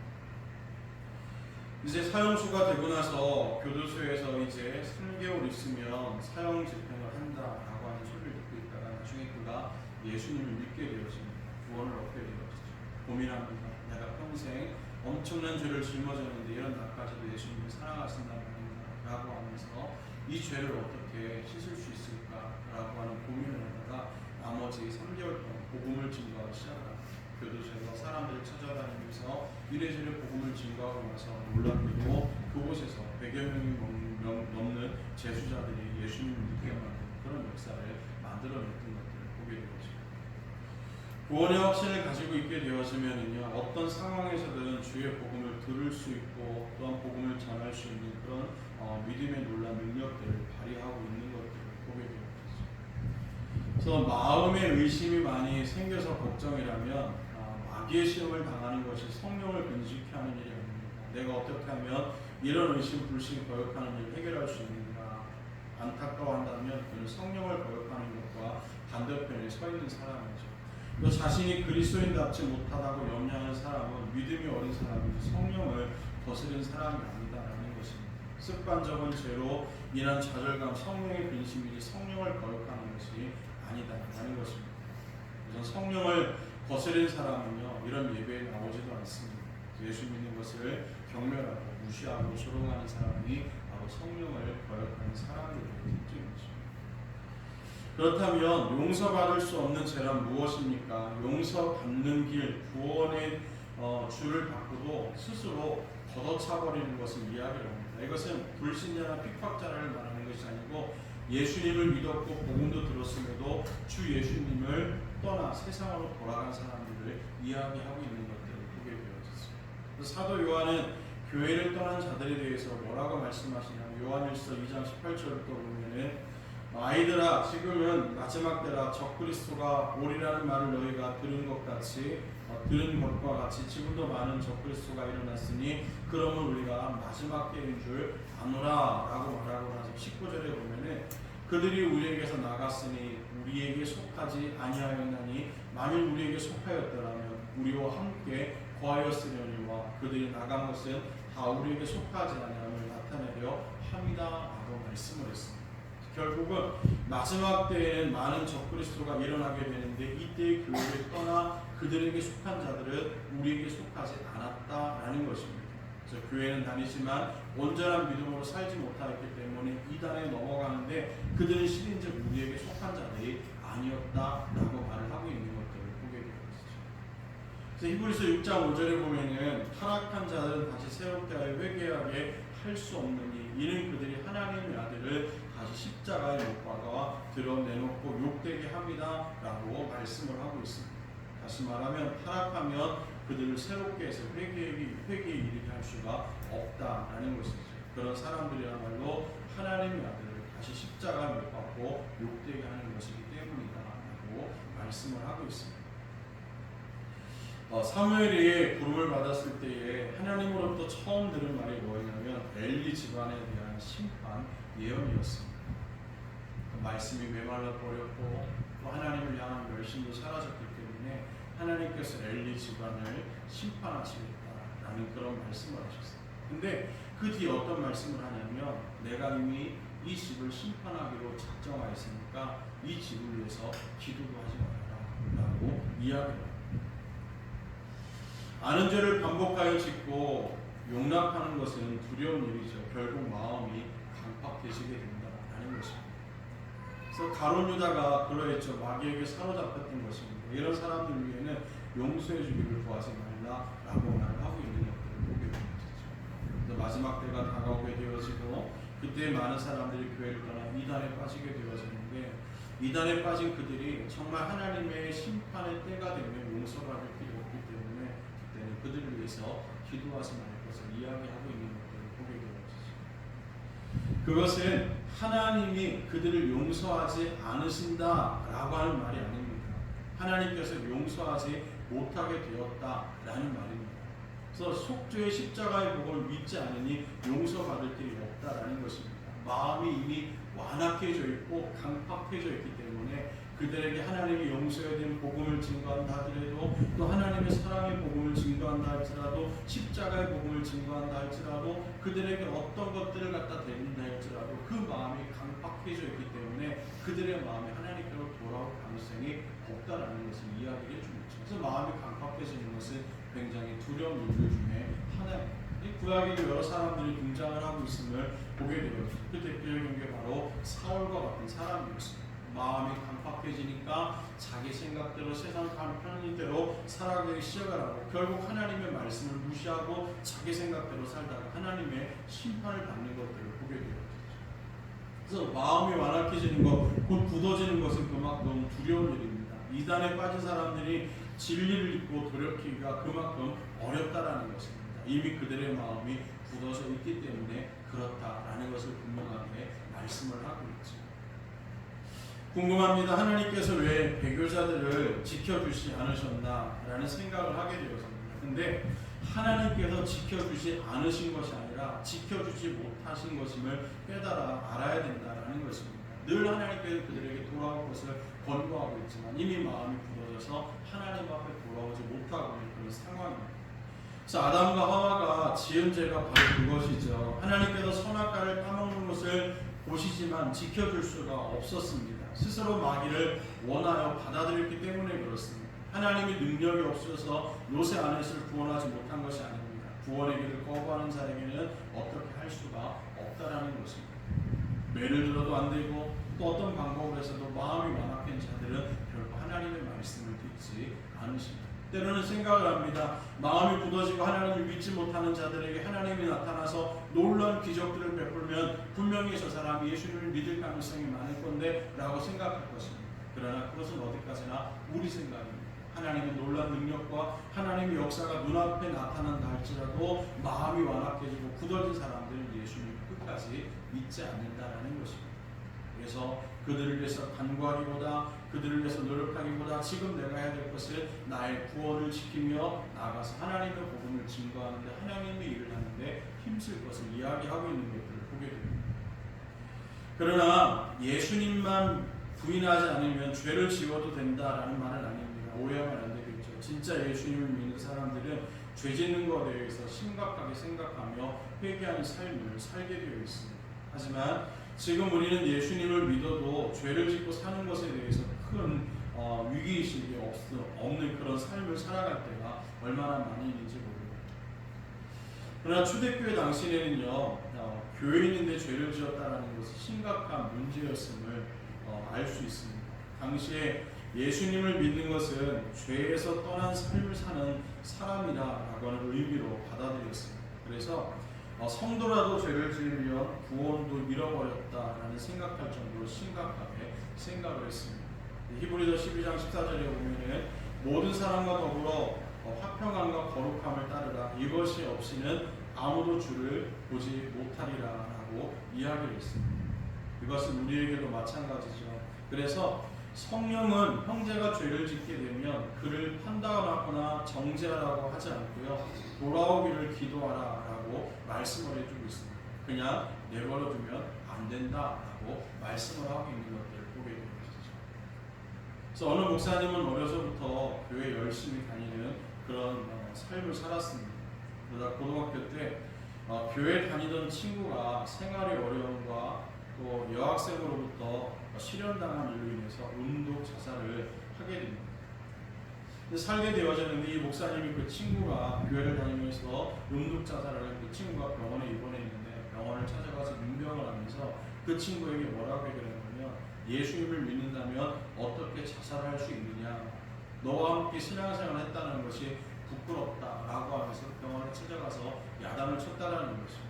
Speaker 2: 이제 사형수가 되고 나서 교도소에서 이제 3개월 있으면 사형 집행을 한다라고 하는 소리를 듣고 있다가 나중에 그가 예수님을 믿게 되었습니다. 구원을 얻게 되었죠. 고민합니다. 내가 평생 엄청난 죄를 짊어졌는데 이런 날까지도 예수님을 사랑하신다는 라고 하면서 이 죄를 어떻게 씻을 수 있을까라고 하는 고민을 하다가 나머지 3개월 동안 복음을 증거하기 시작합니다. 교도소에서 사람들을 찾아다니면서 이래저래 복음을 증거하고 나서 놀랍게도 그곳에서 100여 명이 넘는 제수자들이 예수님을 믿게 만든 그런 역사를 만들어냈던 것들을 보게 되었습니다. 구원의 확신을 가지고 있게 되었으면요, 어떤 상황에서든 주의 복음을 들을 수 있고 또한 복음을 전할 수 있는 그런 믿음의 놀라운 능력들을 발휘하고 있는 것들을 보게 되었습니다. 그래서 마음의 의심이 많이 생겨서 걱정이라면 마귀의 시험을 당하는 것이 성령을 근식케 하는 일이 아닙니다. 내가 어떻게 하면 이런 의심, 불신, 거역하는 일을 해결할 수 있는가 안타까워한다면 그는 성령을 거역하는 것과 반대편에 서 있는 사람이죠. 또 자신이 그리스도인답지 못하다고 염려하는 사람은 믿음이 어린 사람이지 성령을 거스른 사람이 아니다라는 것입니다. 습관적인 죄로 인한 좌절감, 성령의 근심이지 성령을 거역하는 것이 아니다라는 것입니다. 그래서 성령을 거스른 사람은요 이런 예배에 나오지도 않습니다. 예수 믿는 것을 경멸하고 무시하고 조롱하는 사람이 바로 성령을 거역하는 사람들의 특징이죠. 그렇다면 용서받을 수 없는 죄란 무엇입니까? 용서받는 길, 구원의 줄을 받고도 스스로 걷어차버리는 것을 이야기합니다. 이것은 불신자나 핍박자를 말하는 것이 아니고 예수님을 믿었고 복음도 들었음에도 주 예수님을 떠나 세상으로 돌아간 사람들을 이야기하고 있는 것들을 보게 되어졌습니다. 사도 요한은 교회를 떠난 자들에 대해서 뭐라고 말씀하시냐면 요한일서 2장 18절부터 보면은 아이들아 지금은 마지막 때라 적그리스도가 오리라는 말을 너희가 들은 것과 같이 지금도 많은 적그리스도가 일어났으니 그러면 우리가 마지막 때인 줄 아노라 라고 말하고 나서 19절에 보면은 그들이 우리에게서 나갔으니 우리에게 속하지 아니하였나니 만일 우리에게 속하였더라면 우리와 함께 거하였으려니와 그들이 나간 것은 다 우리에게 속하지 아니함을 나타내려 함이다 라고 말씀을 했습니다. 결국은 마지막 때에는 많은 적그리스도가 일어나게 되는데 이때의 교회를 떠나 그들에게 속한 자들은 우리에게 속하지 않았다라는 것입니다. 그래서 교회는 다니지만 온전한 믿음으로 살지 못하였기 때문에 이단에 넘어가는데 그들은 실인즉 우리에게 속한 자들이 아니었다라고 말을 하고 있는 것들을 보게 되었죠. 그래서 히브리서 6장 5절에 보면은 타락한 자들은 다시 새롭게 하여 회개하게 할 수 없느니 이는 그들이 하나님의 아들을 다시 십자가에 못 박아 드러내놓고 욕되게 합니다 라고 말씀을 하고 있습니다. 다시 말하면 타락하면 그들을 새롭게 해서 회개에 이르게 할 수가 없다라는 것이죠. 그런 사람들이야말로 하나님의 아들을 다시 십자가에 못 박고 욕되게 하는 것이기 때문이다 라고 말씀을 하고 있습니다. 사무엘이 부름을 받았을 때에 하나님으로부터 처음 들은 말이 뭐였냐면 엘리 집안에 대한 심판 예언이었습니다. 그 말씀이 메말라 버렸고 또 하나님을 향한 열심도 사라졌기 때문에 하나님께서 엘리 집안을 심판하시겠다라는 그런 말씀을 하셨어요. 근데 그 뒤에 어떤 말씀을 하냐면 내가 이미 이 집을 심판하기로 작정하였으니까 이 집을 위해서 기도도 하지 말아라 라고 이야기합니다. 아는 죄를 반복하여 짓고 용납하는 것은 두려운 일이죠. 결국 마음이 강팍해지게 된다라는 것입니다. 그래서 가룟 유다가 그러했죠. 마귀에게 사로잡혔던 것입니다. 이런 사람들 위에는 용서해 주기를 구하지 말라라고 말을 하고 있는 것들을 보게 되었죠. 그래서 마지막 때가 다가오게 되어지고 그때 많은 사람들이 교회를 떠나 이단에 빠지게 되어졌는데 이단에 빠진 그들이 정말 하나님의 심판의 때가 되면 용서받을 필요 없기 때문에 그때는 그들을 위해서 기도하지 말 것을 이야기하고 있는 것들을 보게 되었죠. 그것은 하나님이 그들을 용서하지 않으신다라고 하는 말이 아닙니다. 하나님께서 용서하지 못하게 되었다라는 말입니다. 그래서 속죄의 십자가의 복음을 믿지 않으니 용서받을 길이 없다라는 것입니다. 마음이 이미 완악해져 있고 강팍해져 있기 때문에 그들에게 하나님의 용서에 대한 복음을 증거한다 하더라도 또 하나님의 사랑의 복음을 증거한다 할지라도 십자가의 복음을 증거한다 할지라도 그들에게 어떤 것들을 갖다 대린다 할지라도 그 마음이 강팍해져 있기 때문에 그들의 마음이 하나님께로 돌아올 가능성이 없다라는 것을 이야기해 주죠. 그래서 마음이 강팍해지는 것은 굉장히 두려운 일들 중에 하나입니다. 이 구약에도 여러 사람들이 등장을 하고 있음을 보게 되었죠. 그 대표적인 게 바로 사울과 같은 사람이었습니다. 마음이 강팍해지니까 자기 생각대로 세상 편한 대로 살아가기 시작을 하고 결국 하나님의 말씀을 무시하고 자기 생각대로 살다가 하나님의 심판을 받는 것들을 보게 되었죠. 그래서 마음이 완악해지는 것, 곧 굳어지는 것은 그만큼 두려운 일입니다. 이단에 빠진 사람들이 진리를 잊고 돌이키기가 그만큼 어렵다라는 것입니다. 이미 그들의 마음이 굳어져 있기 때문에 그렇다라는 것을 분명하게 말씀을 하고 있죠. 궁금합니다. 하나님께서 왜 배교자들을 지켜주시 않으셨나라는 생각을 하게 되었습니다. 근데 하나님께서 지켜주지 않으신 것이 아니라 지켜주지 못하신 것임을 깨달아 알아야 된다라는 것입니다. 늘 하나님께서 그들에게 돌아올 것을 권고하고 있지만 이미 마음이 굳어져서 하나님 앞에 돌아오지 못하고 있는 그런 상황입니다. 그래서 아담과 하와가 지은 죄가 바로 그것이죠. 하나님께서 선악과를 따먹는 것을 보시지만 지켜줄 수가 없었습니다. 스스로 마귀를 원하여 받아들였기 때문에 그렇습니다. 하나님이 능력이 없어서 롯의 아내를 구원하지 못한 것이 아닙니다. 구원의 길을 거부하는 자에게는 어떻게 할 수가 없다라는 것입니다. 매를 들어도 안 되고 또 어떤 방법을 해서도 마음이 완악한 자들은 결코 하나님의 말씀을 듣지 않으십니다. 때로는 생각을 합니다. 마음이 굳어지고 하나님을 믿지 못하는 자들에게 하나님이 나타나서 놀라운 기적들을 베풀면 분명히 저 사람이 예수님을 믿을 가능성이 많을 건데 라고 생각할 것입니다. 그러나 그것은 어디까지나 우리 생각입니다. 하나님의 놀라운 능력과 하나님의 역사가 눈앞에 나타난다 할지라도 마음이 완악해지고 굳어진 사람들은 예수님을 끝까지 믿지 않는다라는 것입니다. 그래서 그들을 위해서 간구하기보다 그들을 위해서 노력하기보다 지금 내가 해야 될 것은 나의 구원을 지키며 나아가서 하나님의 복음을 증거하는데 하나님의 일을 하는데 힘쓸 것을 이야기하고 있는 것들을 보게 됩니다. 그러나 예수님만 부인하지 않으면 죄를 지워도 된다라는 말은 아닙니다. 오해하면 안 되겠죠. 진짜 예수님을 믿는 사람들은 죄 짓는 것에 대해서 심각하게 생각하며 회개하는 삶을 살게 되어 있습니다. 하지만 지금 우리는 예수님을 믿어도 죄를 짓고 사는 것에 대해서 큰 위기의식이 없는 그런 삶을 살아갈 때가 얼마나 많이 있는지 모릅니다. 그러나 초대교회 당시에는요, 교회인인데 죄를 지었다는 것이 심각한 문제였음을 알 수 있습니다. 당시에 예수님을 믿는 것은 죄에서 떠난 삶을 사는 사람이라고 하는 의미로 받아들였습니다. 그래서 성도라도 죄를 지으면 구원도 잃어버렸다라는 생각할 정도로 심각하게 생각을 했습니다. 히브리서 12장 14절에 보면은 모든 사람과 더불어 화평함과 거룩함을 따르라 이것이 없이는 아무도 주를 보지 못하리라라고 이야기를 했습니다. 이것은 우리에게도 마찬가지죠. 그래서 성령은 형제가 죄를 짓게 되면 그를 판단하거나 정죄하라고 하지 않고요. 돌아오기를 기도하라라고 말씀을 해주고 있습니다. 그냥 내버려두면 안 된다라고 말씀을 하고 있는 것들을 보게 되는 것이죠. 그래서 어느 목사님은 어려서부터 교회 열심히 다니는 그런 삶을 살았습니다. 그러다 고등학교 때 교회 다니던 친구가 생활의 어려움과 또 여학생으로부터 실현당한 일로 인해서 음독 자살을 하게 됩니다. 근데 살게 되어졌는데 이 목사님이 그 친구가 교회를 다니면서 음독 자살을 한 그 친구가 병원에 입원했는데 병원을 찾아가서 문병을 하면서 그 친구에게 뭐라고 얘기하냐면 예수님을 믿는다면 어떻게 자살할 수 있느냐, 너와 함께 신앙생활을 했다는 것이 부끄럽다라고 하면서 병원에 찾아가서 야단을 쳤다라는 것입니다.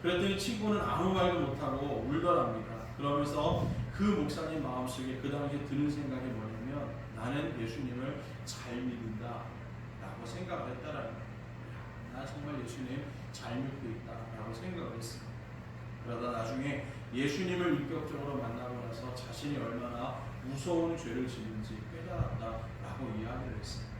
Speaker 2: 그랬더니 친구는 아무 말도 못하고 울더랍니다. 그러면서 그 목사님 마음속에 그 당시에 드는 생각이 뭐냐면 나는 예수님을 잘 믿는다 라고 생각을 했다라는 거예요. 나 정말 예수님 잘 믿고 있다 라고 생각을 했습니다. 그러다 나중에 예수님을 인격적으로 만나고 나서 자신이 얼마나 무서운 죄를 짓는지 깨달았다 라고 이야기를 했습니다.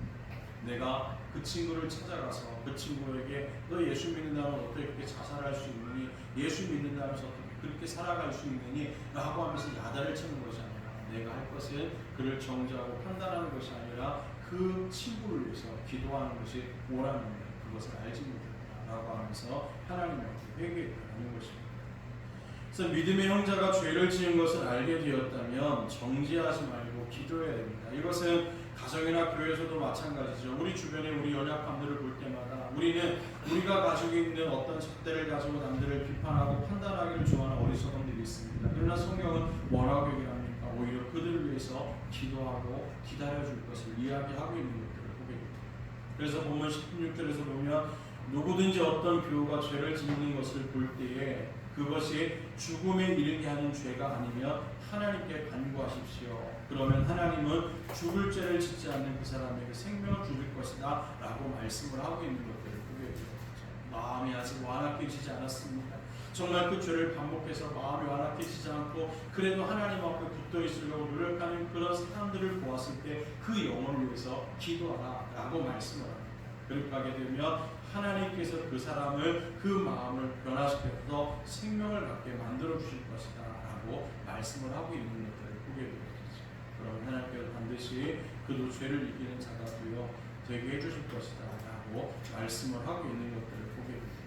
Speaker 2: 내가 그 친구를 찾아가서 그 친구에게 너 예수 믿는다면 어떻게 그렇게 자살할 수 있느니, 예수 믿는다면서 어떻게 그렇게 살아갈 수 있느니 라고 하면서 야단을 치는 것이 아니라 내가 할 것은 그를 정죄하고 판단하는 것이 아니라 그 친구를 위해서 기도하는 것이 옳았는데 그것을 알지 못했다 라고 하면서 하나님 앞에 회개했다는 것입니다. 그래서 믿음의 형제가 죄를 지은 것을 알게 되었다면 정죄하지 말고 기도해야 됩니다. 이것은 가정이나 교회에서도 마찬가지죠. 우리 주변에 우리 연약함들을 볼 때마다 우리는 우리가 가지고 있는 어떤 잣대를 가지고 남들을 비판하고 판단하기를 좋아하는 어리석은들이 있습니다. 그러나 성경은 뭐라고 얘기합니까? 오히려 그들을 위해서 기도하고 기다려줄 것을 이야기하고 있는 것들을 보게 됩니다. 그래서 본문 16절에서 보면 누구든지 어떤 교우가 죄를 짓는 것을 볼 때에 그것이 죽음에 이르게 하는 죄가 아니면 하나님께 간구하십시오. 그러면 하나님은 죽을 죄를 짓지 않는 그 사람에게 생명을 주실 것이다 라고 말씀을 하고 있는 것들을 보게 되죠. 마음이 아직 완악해지지 않았습니다. 정말 그 죄를 반복해서 마음이 완악해지지 않고 그래도 하나님 앞에 붙어 있으려고 노력하는 그런 사람들을 보았을 때 그 영혼을 위해서 기도하라 라고 말씀을 합니다. 그렇게 하게 되면 하나님께서 그 사람을 그 마음을 변화시켜서 생명을 갖게 만들어 주실 것이다 라고 말씀을 하고 있는 것들을 보게 되겠죠. 그럼 하나님께서 반드시 그도 죄를 이기는 자가 되게 해주실 것이다 라고 말씀을 하고 있는 것들을 보게 됩니다.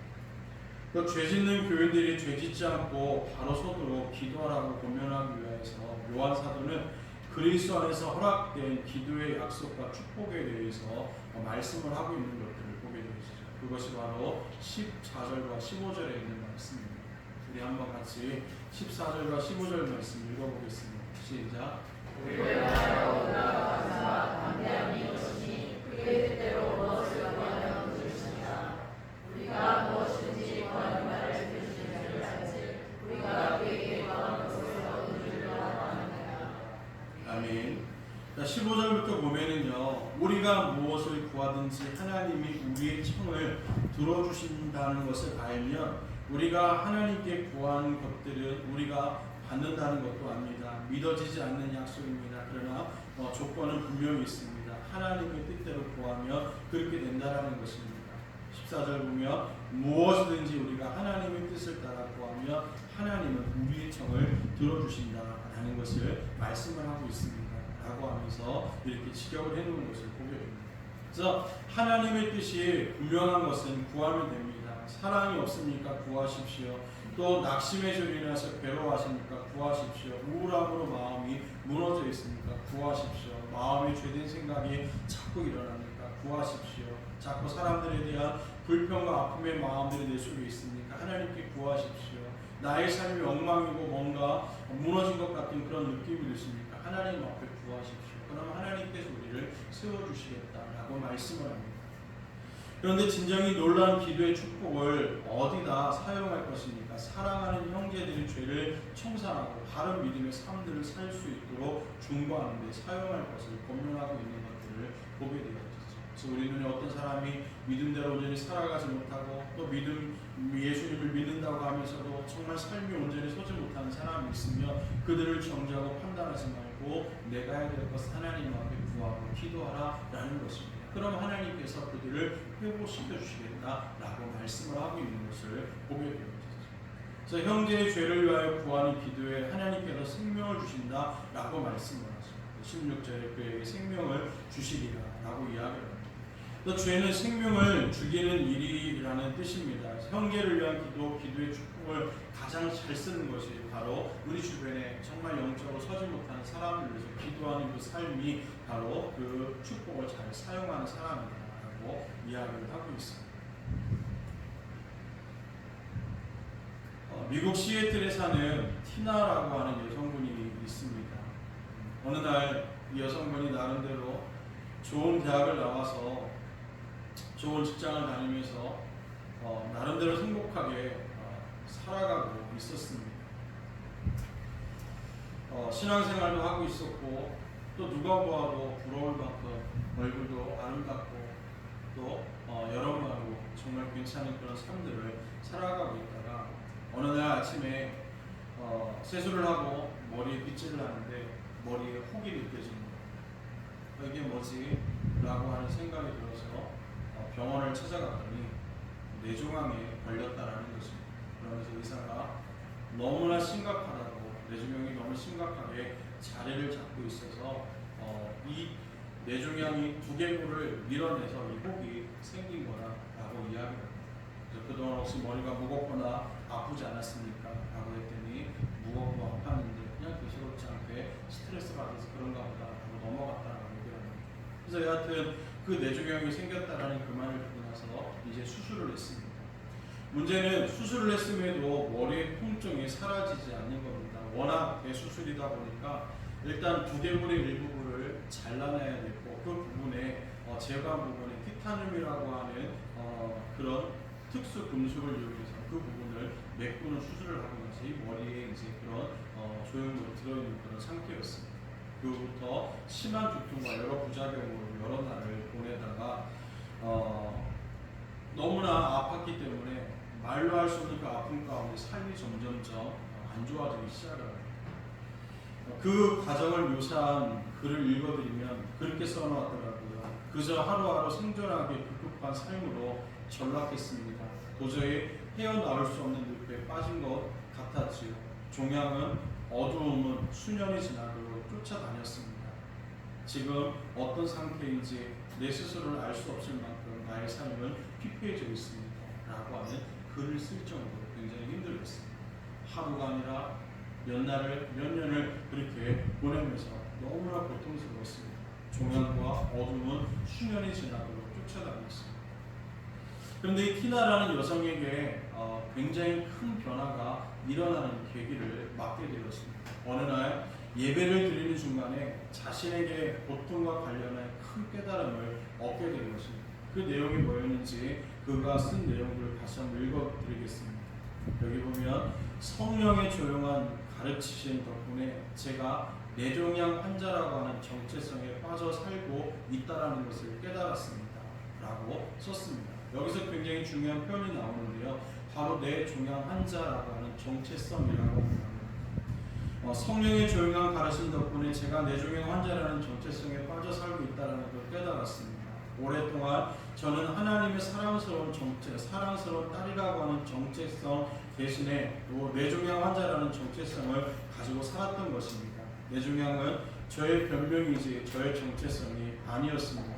Speaker 2: 그 죄 짓는 교인들이 죄 짓지 않고 바로 서도록 기도하라고 권면하기 위해서 요한 사도는 그리스도 안에서 허락된 기도의 약속과 축복에 대해서 말씀을 하고 있는 것들을 보게 되시죠. 그것이 바로 14절과 15절에 있는 말씀입니다. 우리 한번 같이 14절과 15절 말씀 읽어보겠습니다. 시작.
Speaker 3: 우리를 하여 올라가사 담대함이 것이니 그의 뜻대로 무엇을 구하면 주시니라. 우리가 무엇이든지 구하는 말을 들으시는 줄 알지. 우리가 그에게 구하는 것을 얻은 줄로 아느니라.
Speaker 2: 아멘. 15절부터 보면은요, 우리가 무엇을 구하든지 하나님이 우리의 청을 들어주신다는 것을 알면 우리가 하나님께 구하는 것들은 우리가 받는다는 것도 압니다. 믿어지지 않는 약속입니다. 그러나 조건은 분명히 있습니다. 하나님의 뜻대로 구하면 그렇게 된다라는 것입니다. 14절 보면 무엇이든지 우리가 하나님의 뜻을 따라 구하면 하나님은 우리의 청을 들어주신다라는 것을 말씀을 하고 있습니다. 라고 하면서 이렇게 직역을 해놓은 것을 보게 됩니다. 그래서 하나님의 뜻이 분명한 것은 구하면 됩니다. 사랑이 없습니까? 구하십시오. 또 낙심의 절이 나서 괴로워하십니까? 구하십시오. 우울함으로 마음이 무너져 있습니까? 구하십시오. 마음에 죄된 생각이 자꾸 일어납니까? 구하십시오. 자꾸 사람들에 대한 불평과 아픔의 마음들이 내 속에 있습니까? 하나님께 구하십시오. 나의 삶이 엉망이고 뭔가 무너진 것 같은 그런 느낌이 드십니까? 하나님 앞에 구하십시오. 그럼 하나님께서 우리를 세워주시겠다라고 말씀을 합니다. 그런데 진정이 놀라운 기도의 축복을 어디다 사용할 것입니까? 사랑하는 형제들이 죄를 청산하고 바른 믿음의 삶들을 살 수 있도록 중보하는 데 사용할 것을 권면하고 있는 것들을 보게 되었죠. 그래서 우리 눈에 어떤 사람이 믿음대로 온전히 살아가지 못하고 또 예수님을 믿는다고 하면서도 정말 삶이 온전히 서지 못하는 사람이 있으면 그들을 정죄하고 판단하지 말고 내가 해야 될 것은 하나님 앞에 구하고 기도하라 라는 것입니다. 그럼 하나님께서 그들을 회복시켜 주시겠다라고 말씀을 하고 있는 것을 보게 되었죠. 그래서 형제의 죄를 위하여 구하는 기도에 하나님께서 생명을 주신다라고 말씀을 하십니다. 16절에 그에게 생명을 주시리라라고 이야기합니다. 또 죄는 생명을 죽이는 일이라는 뜻입니다. 형제를 위한 기도의 축복을 가장 잘 쓰는 것이 바로 우리 주변에 정말 영적으로 서지 못하는 사람을 위해서 기도하는 그 삶이 바로 그 축복을 잘 사용하는 사람이다라고 이야기를 하고 있습니다. 미국 시애틀에 사는 티나라고 하는 여성분이 있습니다. 어느 날 이 여성분이 나름대로 좋은 대학을 나와서 좋은 직장을 다니면서 나름대로 행복하게 살아가고 있었습니다. 신앙생활도 하고 있었고 또 누가 보아도 부러울 만큼 얼굴도 아름답고 또 여러모로 정말 괜찮은 그런 삶들을 살아가고 있다가 어느 날 아침에 세수를 하고 머리에 빗질을 하는데 머리에 혹이 느껴집니다. 이게 뭐지? 라고 하는 생각이 들어서 병원을 찾아갔더니 뇌종양에 걸렸다라는 것입니다. 그러면서 의사가 너무나 심각하다고, 뇌종양이 너무 심각하게 자리를 잡고 있어서 이 뇌종양이 두개골을 밀어내서 이 혹이 생긴 거라고 이야기합니다. 그동안 혹시 머리가 무겁거나 아프지 않았습니까? 라고 했더니 무겁고 아팠는데 그냥 대수롭지 않게 스트레스 받아서 그런가 보다 하고 넘어갔다라고 얘기합니다. 그래서 여하튼 그 뇌종양이 생겼다라는 그 말을 듣고 나서 이제 수술을 했습니다. 문제는 수술을 했음에도 머리의 통증이 사라지지 않는 겁니다. 워낙 대수술이다 보니까 일단 두개골의 일부분을 잘라내야 되고 그 부분에 제거한 부분에 티타늄이라고 하는 그런 특수 금속을 이용해서 그 부분을 메꾸는 수술을 하고 나서 이 머리에 이제 그런 조형물이 들어있는 그런 상태였습니다. 그로부터 심한 두통과 여러 부작용으로 여러 날을 보내다가 너무나 아팠기 때문에 말로 할 수 없는 그 아픔 가운데 삶이 점점점 안 좋아지기 시작합니다. 그 과정을 묘사한 글을 읽어드리면 그렇게 써놓았더라고요. 그저 하루하루 생존하기 급급한 삶으로 전락했습니다. 도저히 헤어나올 수 없는 늪에 빠진 것 같았지요. 종양은 어두움은 수년이 지나도록 쫓아다녔습니다. 지금 어떤 상태인지 내 스스로를 알 수 없을 만큼 나의 삶은 피폐해져 있습니다. 라고 하는 글을 쓸 정도로 굉장히 힘들었습니다. 하루가 아니라 몇 년을 그렇게 보내면서 너무나 고통스러웠습니다. 종양과 어둠은 수년이 지나도록 쫓아다녔습니다. 그런데 이 티나라는 여성에게 굉장히 큰 변화가 일어나는 계기를 맞게 되었습니다. 어느 날 예배를 드리는 중간에 자신에게 고통과 관련한 큰 깨달음을 얻게 된 것입니다. 그 내용이 뭐였는지 그가 쓴 내용들을 다시 한번 읽어드리겠습니다. 여기 보면 성령의 조용한 가르치심 덕분에 제가 뇌종양 환자라고 하는 정체성에 빠져 살고 있다라는 것을 깨달았습니다. 라고 썼습니다. 여기서 굉장히 중요한 표현이 나오는데요. 바로 뇌종양 환자라고 하는 정체성이라고 합니다. 성령의 조용한 가르침 덕분에 제가 뇌종양 환자라는 정체성에 빠져 살고 있다는 걸 깨달았습니다. 오랫동안 저는 하나님의 사랑스러운 정체, 사랑스러운 딸이라고 하는 정체성 대신에 또 뇌종양 환자라는 정체성을 가지고 살았던 것입니다. 뇌종양은 저의 변명이지 저의 정체성이 아니었습니다.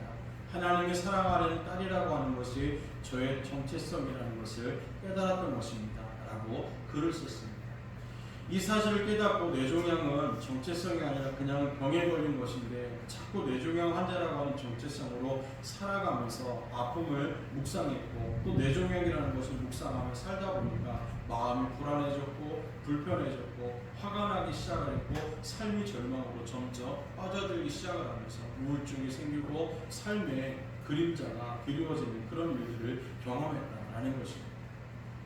Speaker 2: 하나님의 사랑하는 딸이라고 하는 것이 저의 정체성이라는 것을 깨달았던 것입니다. 라고 글을 썼습니다. 이 사실을 깨닫고 뇌종양은 정체성이 아니라 그냥 병에 걸린 것인데 자꾸 뇌종양 환자라고 하는 정체성으로 살아가면서 아픔을 묵상했고 또 뇌종양이라는 것을 묵상하며 살다 보니까 마음이 불안해졌고 불편해졌고 화가 나기 시작을 했고 삶이 절망으로 점점 빠져들기 시작을 하면서 우울증이 생기고 삶의 그림자가 그리워지는 그런 일들을 경험했다라는 것입니다.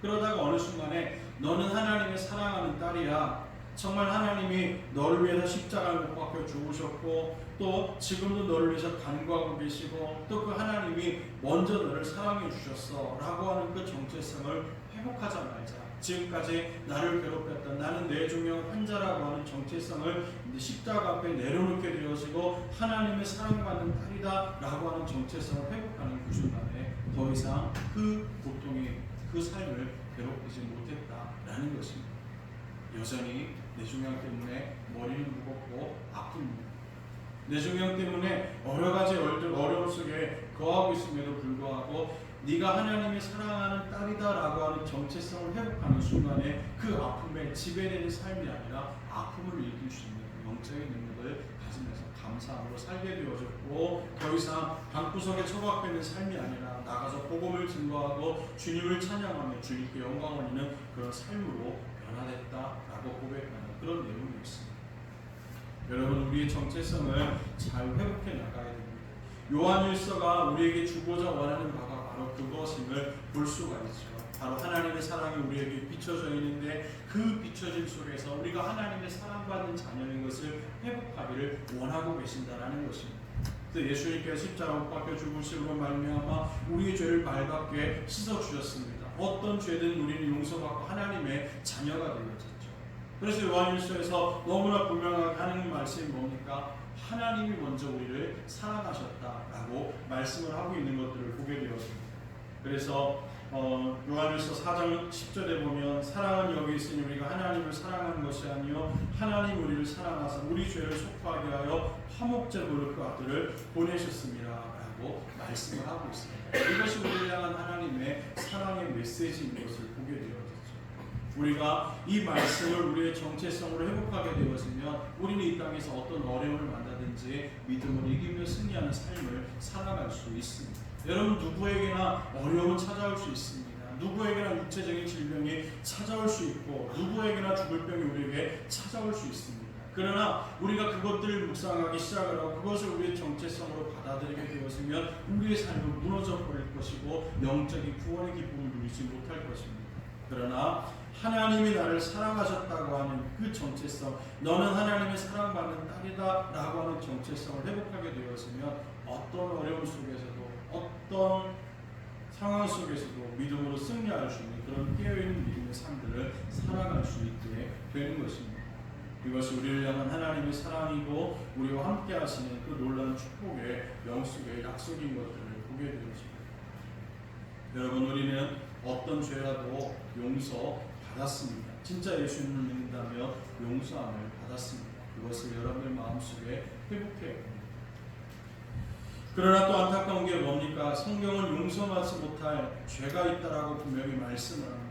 Speaker 2: 그러다가 어느 순간에 너는 하나님의 사랑하는 딸이야. 정말 하나님이 너를 위해서 십자가를 못 박혀 죽으셨고 또 지금도 너를 위해서 간구하고 계시고 또 그 하나님이 먼저 너를 사랑해 주셨어 라고 하는 그 정체성을 회복하자 말자. 지금까지 나를 괴롭혔던 나는 뇌종양 환자라고 하는 정체성을 십자가 앞에 내려놓게 되어지고 하나님의 사랑받는 딸이다 라고 하는 정체성을 회복하는 그 순간에 더 이상 그 고통이 그 삶을 괴롭히지 못했다라는 것입니다. 여전히 뇌종양 때문에 머리는 무겁고 아픕니다. 뇌종양 때문에 여러 가지 어려움 속에 거하고 있음에도 불구하고 네가 하나님이 사랑하는 딸이다라고 하는 정체성을 회복하는 순간에 그 아픔에 지배되는 삶이 아니라 아픔을 이길 수 있는 영적인 능력을 가지면서 감사함으로 살게 되어졌고 더 이상 방구석에 처박혀 있는 삶이 아니라 나가서 복음을 증거하고 주님을 찬양하며 주님께 영광 올리는 그런 삶으로 변화됐다라고 고백하는 그런 내용이 있습니다. 여러분 우리의 정체성을 잘 회복해 나가야 됩니다. 요한일서가 우리에게 주고자 원하는 바가 바로 그것임을 볼 수가 있죠. 바로 하나님의 사랑이 우리에게 비춰져 있는데 그 비춰짐 속에서 우리가 하나님의 사랑받는 자녀인 것을 회복하기를 원하고 계신다라는 것입니다. 그래서 예수님께서 십자가 못 박혀 죽으심으로 말미암아 우리의 죄를 맑게 씻어 주셨습니다. 어떤 죄든 우리는 용서받고 하나님의 자녀가 되어졌죠. 그래서 요한일서에서 너무나 분명하게 하는 말씀이 뭡니까? 하나님이 먼저 우리를 사랑하셨다라고 말씀을 하고 있는 것들을 보게 되었습니다. 그래서 요한일서 4장 10절에 보면 사랑은 여기 있으니 우리가 하나님을 사랑하는 것이 아니요 하나님 우리를 사랑하사 우리 죄를 속하게 하여 화목제물로 그 아들을 보내셨습니다 라고 말씀을 하고 있습니다. 이것이 우리를 향한 하나님의 사랑의 메시지인 것을 보게 되었죠. 우리가 이 말씀을 우리의 정체성으로 회복하게 되어지면 우리는 이 땅에서 어떤 어려움을 만나든지 믿음을 이기며 승리하는 삶을 살아갈 수 있습니다. 여러분 누구에게나 어려움은 찾아올 수 있습니다. 누구에게나 육체적인 질병이 찾아올 수 있고 누구에게나 죽을 병이 우리에게 찾아올 수 있습니다. 그러나 우리가 그것들을 묵상하기 시작을 하고 그것을 우리의 정체성으로 받아들이게 되었으면 우리의 삶은 무너져 버릴 것이고 영적인 구원의 기쁨을 누리지 못할 것입니다. 그러나 하나님이 나를 사랑하셨다고 하는 그 정체성, 너는 하나님의 사랑받는 딸이다 라고 하는 정체성을 회복하게 되었으면 어떤 어려움 속에서도 어떤 상황 속에서도 믿음으로 승리할 수 있는 그런 깨어있는 믿음의 삶들을 살아갈 수 있게 되는 것입니다. 이것이 우리를 향한 하나님의 사랑이고 우리와 함께 하시는 그 놀라운 축복의 영속의 약속인 것들을 보게 되었습니다. 여러분 우리는 어떤 죄라도 용서받았습니다. 진짜 예수님을 믿는다며 용서함을 받았습니다. 그것을 여러분의 마음속에 회복해야 합니다. 그러나 또 안타까운 게 뭡니까? 성경은 용서받지 못할 죄가 있다라고 분명히 말씀을 합니다.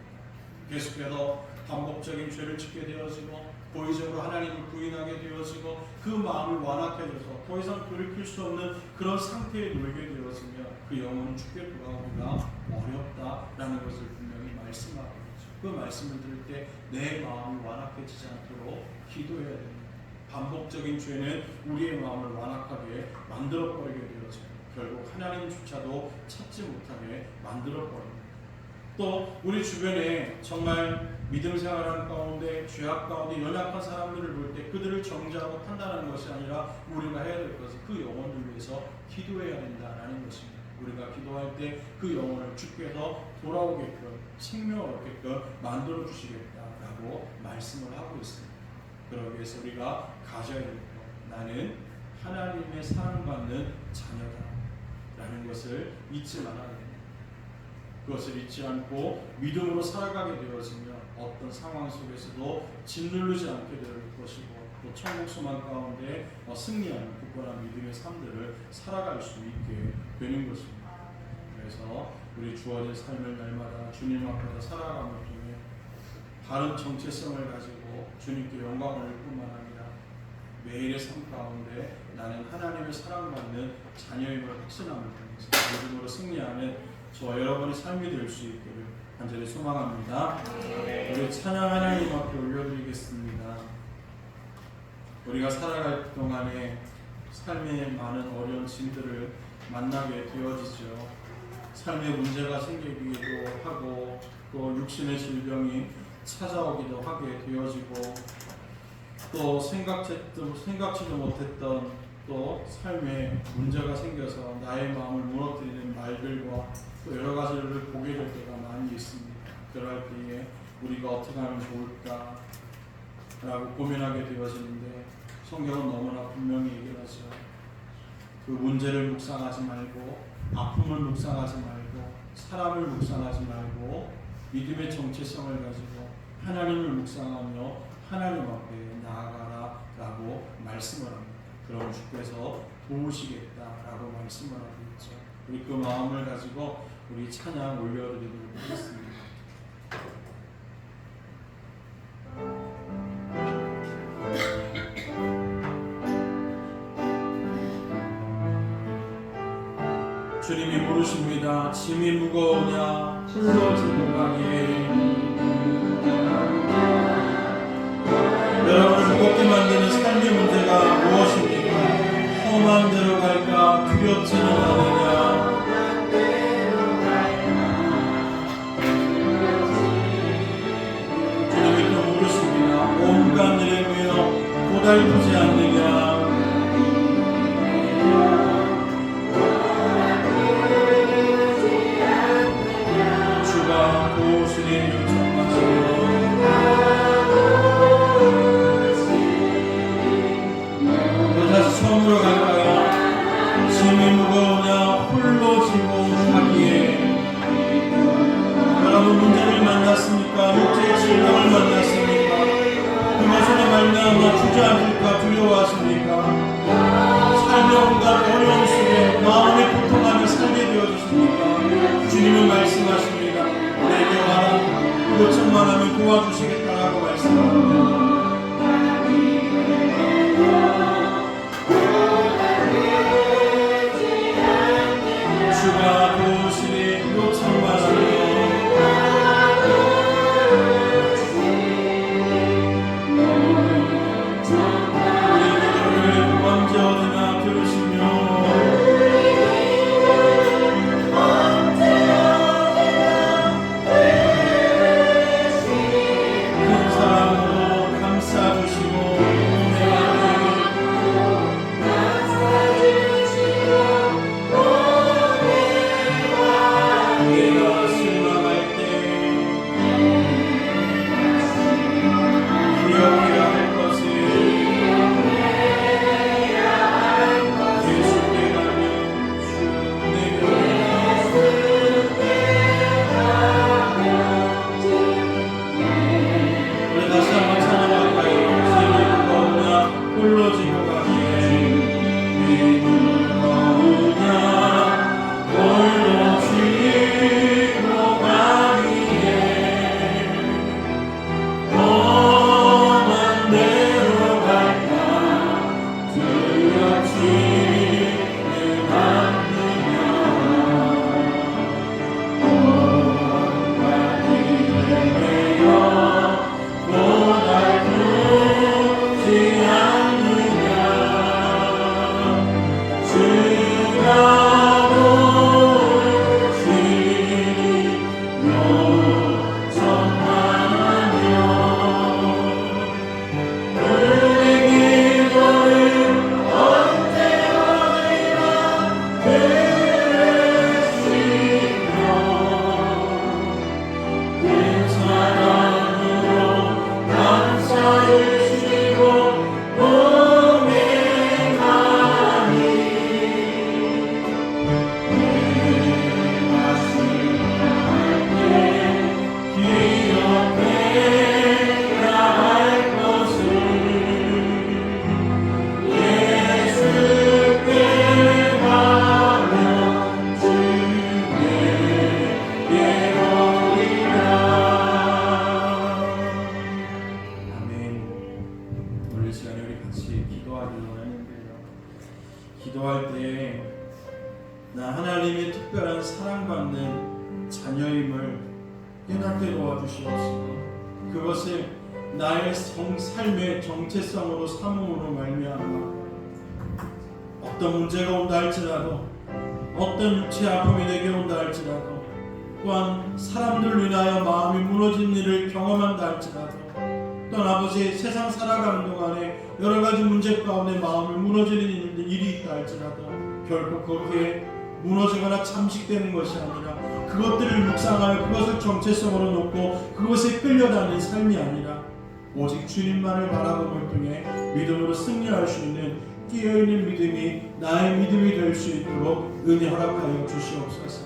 Speaker 2: 계속해서 반복적인 죄를 짓게 되어지고 고의적으로 하나님을 부인하게 되어지고 그 마음이 완악해져서 더 이상 돌이킬 수 없는 그런 상태에 놓이게 되어지면 그 영혼은 죽게 돌아오기가 어렵다라는 것을 분명히 말씀하고 있죠. 그 말씀을 들을 때 내 마음이 완악해지지 않도록 기도해야 됩니다. 반복적인 죄는 우리의 마음을 완악하게 만들어버리게 되어져 결국 하나님조차도 찾지 못하게 만들어버립니다. 또 우리 주변에 정말 믿음 생활하는 가운데 죄악 가운데 연약한 사람들을 볼 때 그들을 정죄하고 판단하는 것이 아니라 우리가 해야 될 것은 그 영혼을 위해서 기도해야 된다는 것입니다. 우리가 기도할 때 그 영혼을 주께서 돌아오게끔 생명을 얻게끔 만들어 주시겠다라고 말씀을 하고 있습니다. 그러기 위해서 우리가 가져야 될 것, 나는 하나님의 사랑받는 자녀다라는 것을 잊지 말아야 됩니다. 그것을 잊지 않고 믿음으로 살아가게 되어지면 어떤 상황 속에서도 짓누르지 않게 될 것이고 또 천국 소망 가운데 승리하는 굳건한 믿음의 삶들을 살아갈 수 있게 되는 것입니다. 그래서 우리 주어진 삶을 날마다 주님 앞에서 살아감을 통해 바른 정체성을 가지고 주님께 영광을 올 뿐만 아니라 매일의 삶 가운데 나는 하나님의 사랑받는 자녀임을 확신함을 통해서 믿음으로 승리하는 저와 여러분의 삶이 될 수 있기를 간절히 소망합니다. 우리 찬양 하나님 앞에 올려드리겠습니다. 우리가 살아갈 동안에 삶의 많은 어려운 짐들을 만나게 되어지죠. 삶의 문제가 생기기도 하고 또 육신의 질병이 찾아오기도 하게 되어지고 또 생각지도 못했던 또 삶에 문제가 생겨서 나의 마음을 무너뜨리는 말들과 또 여러 가지를 보게 될 때가 많이 있습니다. 그럴 때에 우리가 어떻게 하면 좋을까 라고 고민하게 되어지는데 성경은 너무나 분명히 얘기하죠. 그 문제를 묵상하지 말고 아픔을 묵상하지 말고 사람을 묵상하지 말고 믿음의 정체성을 가지고 하나님을 묵상하며 하나님 앞에 나아가라 라고 말씀을 합니다. 그럼 주께서 도우시겠다라고 말씀을 하고 있죠. 우리 그 마음을 가지고 우리 찬양 올려드리도록 하겠습니다. 주님이 부르십니다. 짐이 무거우냐 홀로 지고 가기에. 여러분을 무겁게 만드는 삶의 문제가 무엇입니까? 험한 대로 갈까 두렵지는 않으냐. 주님이 또 물으십니다. 온갖 일에 모여 고달프지 않느냐. 주가 도우시니 요청하시고 다시 처음으로 갈까요? 짐이 무거우냐 홀로 지고 가기에. 여러분 문제를 만났습니까? 육체의 질병을 만났습니까? 그것으로 말미암아 주저앉을까 두려워하십니까? 삶의 온갖 어려움 속에 마음의 고통하며 살게 되어주십니까? 주님은 말씀하십니다. 내게 와라. 요청만 하면 도와주시겠다라고 말씀합니다. 주가 도우시니 요청만 하면. 우리 기도를 언제 어디나 들으시며 큰 사랑으로 깨닫게 도와주시옵시고 그것을 나의 삶의 정체성으로 삼음으로 말미암아 어떤 문제가 온다 할지라도 어떤 육체 아픔이 내게 온다 할지라도 또한 사람들로 인하여 마음이 무너진 일을 경험한다 할지라도 또한 아버지 세상 살아가는 동안에 여러 가지 문제 가운데 마음이 무너지는 일이 있다 할지라도 결코 거기에 무너지거나 잠식되는 것이 아니라 그것들을 묵상하여 그것을 정체성으로 놓고 그것에 끌려다니는 삶이 아니라 오직 주님만을 바라봄을 통해 믿음으로 승리할 수 있는 깨어있는 믿음이 나의 믿음이 될 수 있도록 은혜 허락하여 주시옵소서.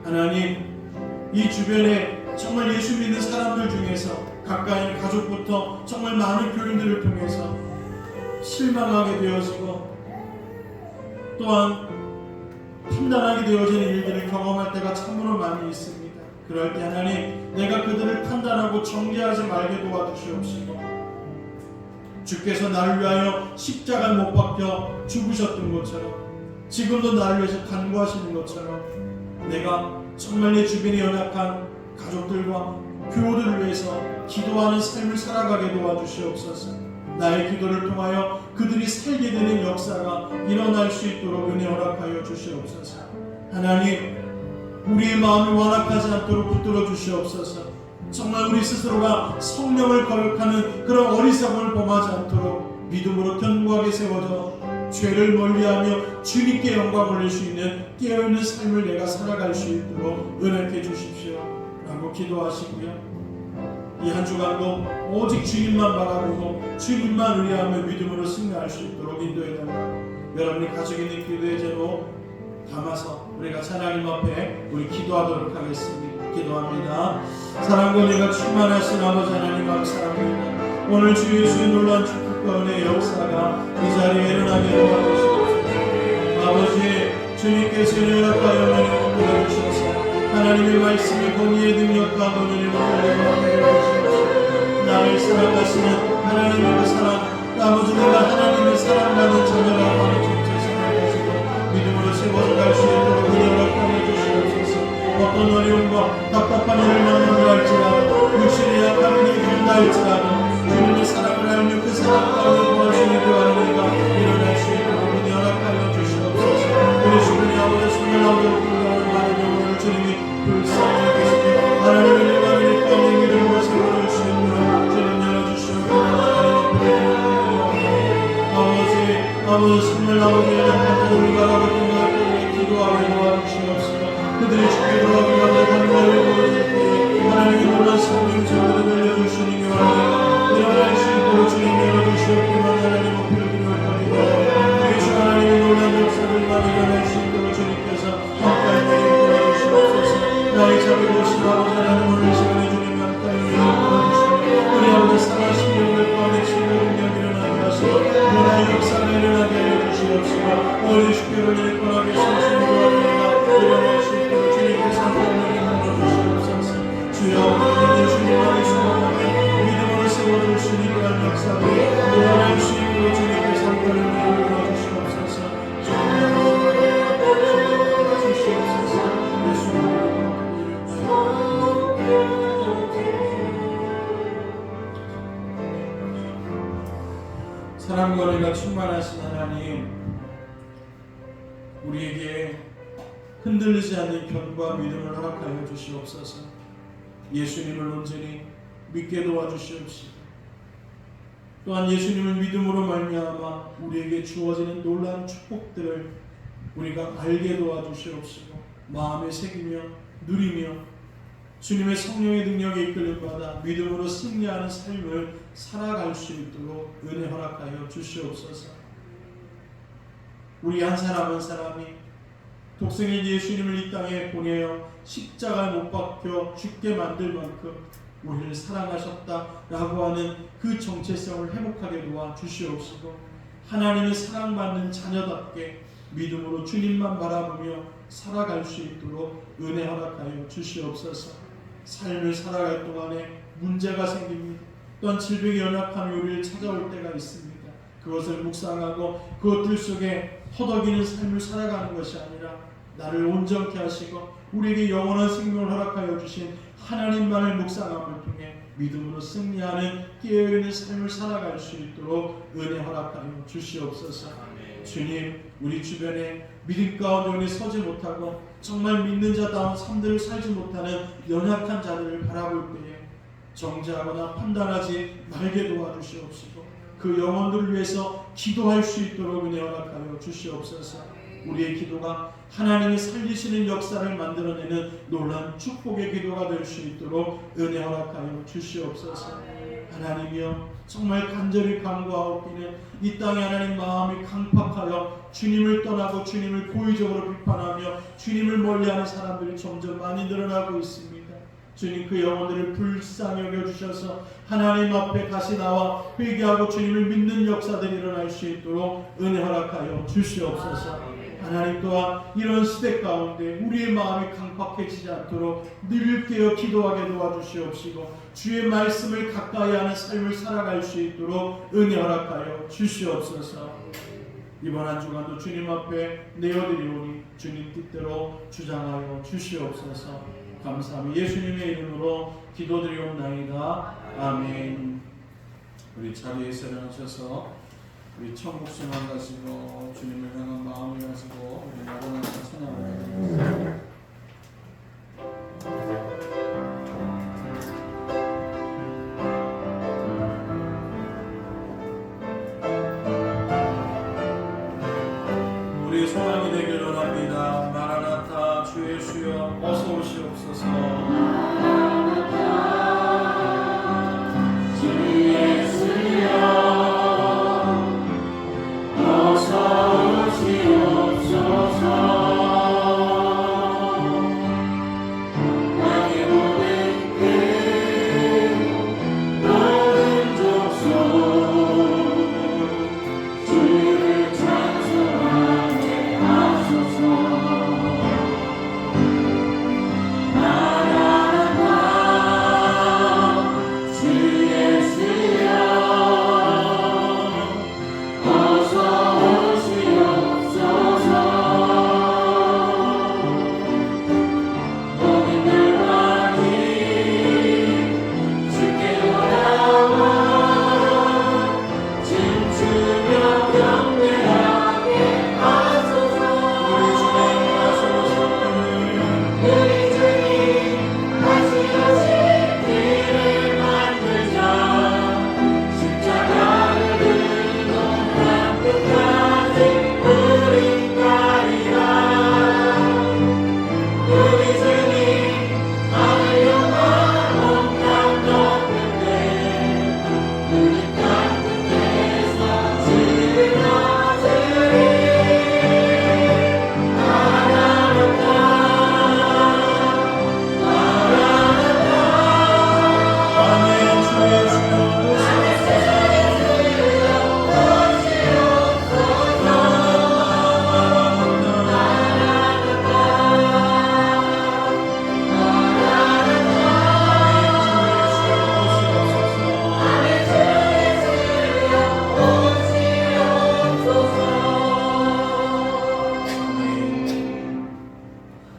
Speaker 2: 하나님, 이 주변에 정말 예수 믿는 사람들 중에서 가까이 가족부터 정말 많은 교인들을 통해서 실망하게 되어지고 또한 판단하게 되어지는 일들을 경험할 때가 참으로 많이 있습니다. 그럴 때 하나님, 내가 그들을 판단하고 정죄하지 말게 도와주시옵시고 주께서 나를 위하여 십자가에 못 박혀 죽으셨던 것처럼 지금도 나를 위해서 간구하시는 것처럼 내가 정말 내 주변에 연약한 가족들과 교우들을 위해서 기도하는 삶을 살아가게 도와주시옵소서. 나의 기도를 통하여 그들이 살게 되는 역사가 일어날 수 있도록 은혜 허락하여 주시옵소서. 하나님, 우리의 마음이 완악하지 않도록 붙들어 주시옵소서. 정말 우리 스스로가 성령을 거역하는 그런 어리석음을 범하지 않도록 믿음으로 견고하게 세워져 죄를 멀리하며 주님께 영광을 올릴 수 있는 깨어있는 삶을 내가 살아갈 수 있도록 은혜해 주십시오 라고 기도하시고요. 이 한 주간도 오직 주님만 바라보고 주님만 의뢰하며 믿음으로 승리할 수 있도록 인도해달라고 여러분이 가지고 있는 기도의 제목 담아서 우리가 하나님 앞에 우리 기도하도록 하겠습니다. 기도합니다. 사랑과 은혜가 충만하신 아버지 하나님 감사합니다. 오늘 주 예수의 놀라운 축복과 은혜의 역사가 이 자리에 일어나게 도와주시옵소서. 아버지, 주님께서 연락과 영광을 보여주셔서 하나님의 말씀이 공의의 능력과 권위를 보여주시옵소서. 나를 사랑하시는 하나님의 그 사랑, 아버지 내가 하나님의 사랑받는 자녀라고 하는 정체성을 가지고 믿음으로 세워져 갈 수 있도록 은혜를 주시옵소서. 어떤 어려움과 답답한 일을 만나려 할지라도 육신의 약함이 이른다 할지라도 주님의 사랑을 알며 그 사랑 가운데 구하시는 그 은혜가 일어날 수 있도록 은혜 허락하여 주시옵소서. 우리 주님의 아버지 손을 아버지로 불러오는 많은 영혼을 주님이 불쌍히 계시니 하나님의 영광을 가운데 믿음으로 세워줄 수 있도록 주님 열어주시옵소서. 아버지 정말 아버지의 영광을 우리 바라보는 것을 기도하게 도와주시옵소서. 그들이 주께 돌아오기 위하여 간구하여 보여줄 하나님의 놀라운 성령 저들을 열려주시니 원하노니 일어날 수 있도록 주님 열어주시옵기만 하나님 앞에 기도하옵나이다. 우리 주 하나님의 놀라운 역사들만 일어날 수 있도록 주님께서 함께 도와주시옵소서. 나의 자비로 오신 아버지 하나님 오늘 시간에 주님 함께 도와주시옵소서. 우리 아버지 상하신 영을 구하는 치유 능력 일어나게 하시고 문화의 역사가 일어나게 하여 주시옵시고 우리 주께로 일권하게 신신을 구합니다. 일어날 수 있도록 주님께서 함께 도와주시옵소서. 주여 우리 주님만의 소망하며 믿음으로 세워줄 수 있는 그런 역사들이 일어날 수 있도록 주님께서 함께 도와주시옵소서. 주시옵소서. 사랑과 은혜가 충만하신 하나님, 우리에게 흔들리지 않는 견고한 믿음을 허락하여 주시옵소서. 예수님을 온전히 믿게 도와주시옵시고 또한 예수님을 믿음으로 말미암아 우리에게 주어지는 놀라운 축복들을 우리가 알게 도와주시옵시고 마음에 새기며 누리며 주님의 성령의 능력에 이끌림받아 믿음으로 승리하는 삶을 살아갈 수 있도록 은혜 허락하여 주시옵소서. 우리 한 사람 한 사람이 독생인 예수님을 이 땅에 보내어 십자가에 못 박혀 죽게 만들 만큼 우리를 사랑하셨다라고 하는 그 정체성을 회복하게 도와 주시옵시고 하나님의 사랑받는 자녀답게 믿음으로 주님만 바라보며 살아갈 수 있도록 은혜 허락하여 주시옵소서. 삶을 살아갈 동안에 문제가 생깁니다. 또한 질병의 연약함이 우리를 찾아올 때가 있습니다. 그것을 묵상하고 그것들 속에 허덕이는 삶을 살아가는 것이 아니라 나를 온전케 하시고 우리에게 영원한 생명을 허락하여 주신 하나님만을 묵상함을 통해 믿음으로 승리하는 깨어있는 삶을 살아갈 수 있도록 은혜 허락하여 주시옵소서. 주님, 우리 주변에 믿음 가운데 우리 서지 못하고 정말 믿는 자다운 삶들을 살지 못하는 연약한 자들을 바라볼 때에 정죄하거나 판단하지 말게 도와주시옵시고 그 영혼들을 위해서 기도할 수 있도록 은혜 허락하여 주시옵소서. 우리의 기도가 하나님이 살리시는 역사를 만들어내는 놀라운 축복의 기도가 될 수 있도록 은혜 허락하여 주시옵소서. 하나님이여, 정말 간절히 간구하옵기는 이 땅에 하나님 마음이 강팍하여 주님을 떠나고 주님을 고의적으로 비판하며 주님을 멀리하는 사람들이 점점 많이 늘어나고 있습니다. 주님, 그 영혼들을 불쌍히 여겨주셔서 하나님 앞에 다시 나와 회개하고 주님을 믿는 역사들이 일어날 수 있도록 은혜 허락하여 주시옵소서. 하나님 또한 이런 시대 가운데 우리의 마음이 강팍해지지 않도록 늘 깨어 기도하게 도와주시옵시고 주의 말씀을 가까이 하는 삶을 살아갈 수 있도록 은혜 허락하여 주시옵소서. 이번 한 주간도 주님 앞에 내어드리오니 주님 뜻대로 주장하여 주시옵소서. 감사하며 예수님의 이름으로 기도드리옵나이다. 아멘. 우리 자리에서 일어나셔서 우리 천국 소망 가지고 주님을 향한 마음을 가지고 우리 나고나서 찬양하겠습니다. 우리 소망이 되길 원합니다. 마라나타 주 예수여 어서 오시옵소서. 마라나타 주 예수여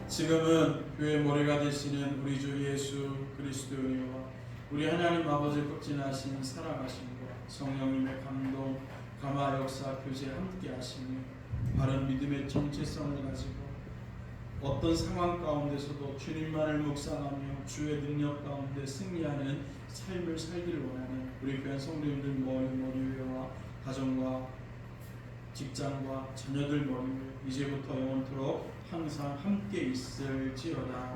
Speaker 2: 지금은 교회 머리가 되시는 우리 주 예수 그리스도님과 우리 하나님 아버지 극진하신 살아가심과 성령님의 감동, 감화 역사 교제 함께 하시며 바른 믿음의 정체성을 가지고 어떤 상황 가운데서도 주님만을 묵상하며 주의 능력 가운데 승리하는 삶을 살기를 원하는 우리 교회 성도님들 머리 위와 가정과 직장과 자녀들 머리 위 이제부터 영원토록 항상 함께 있을지어다.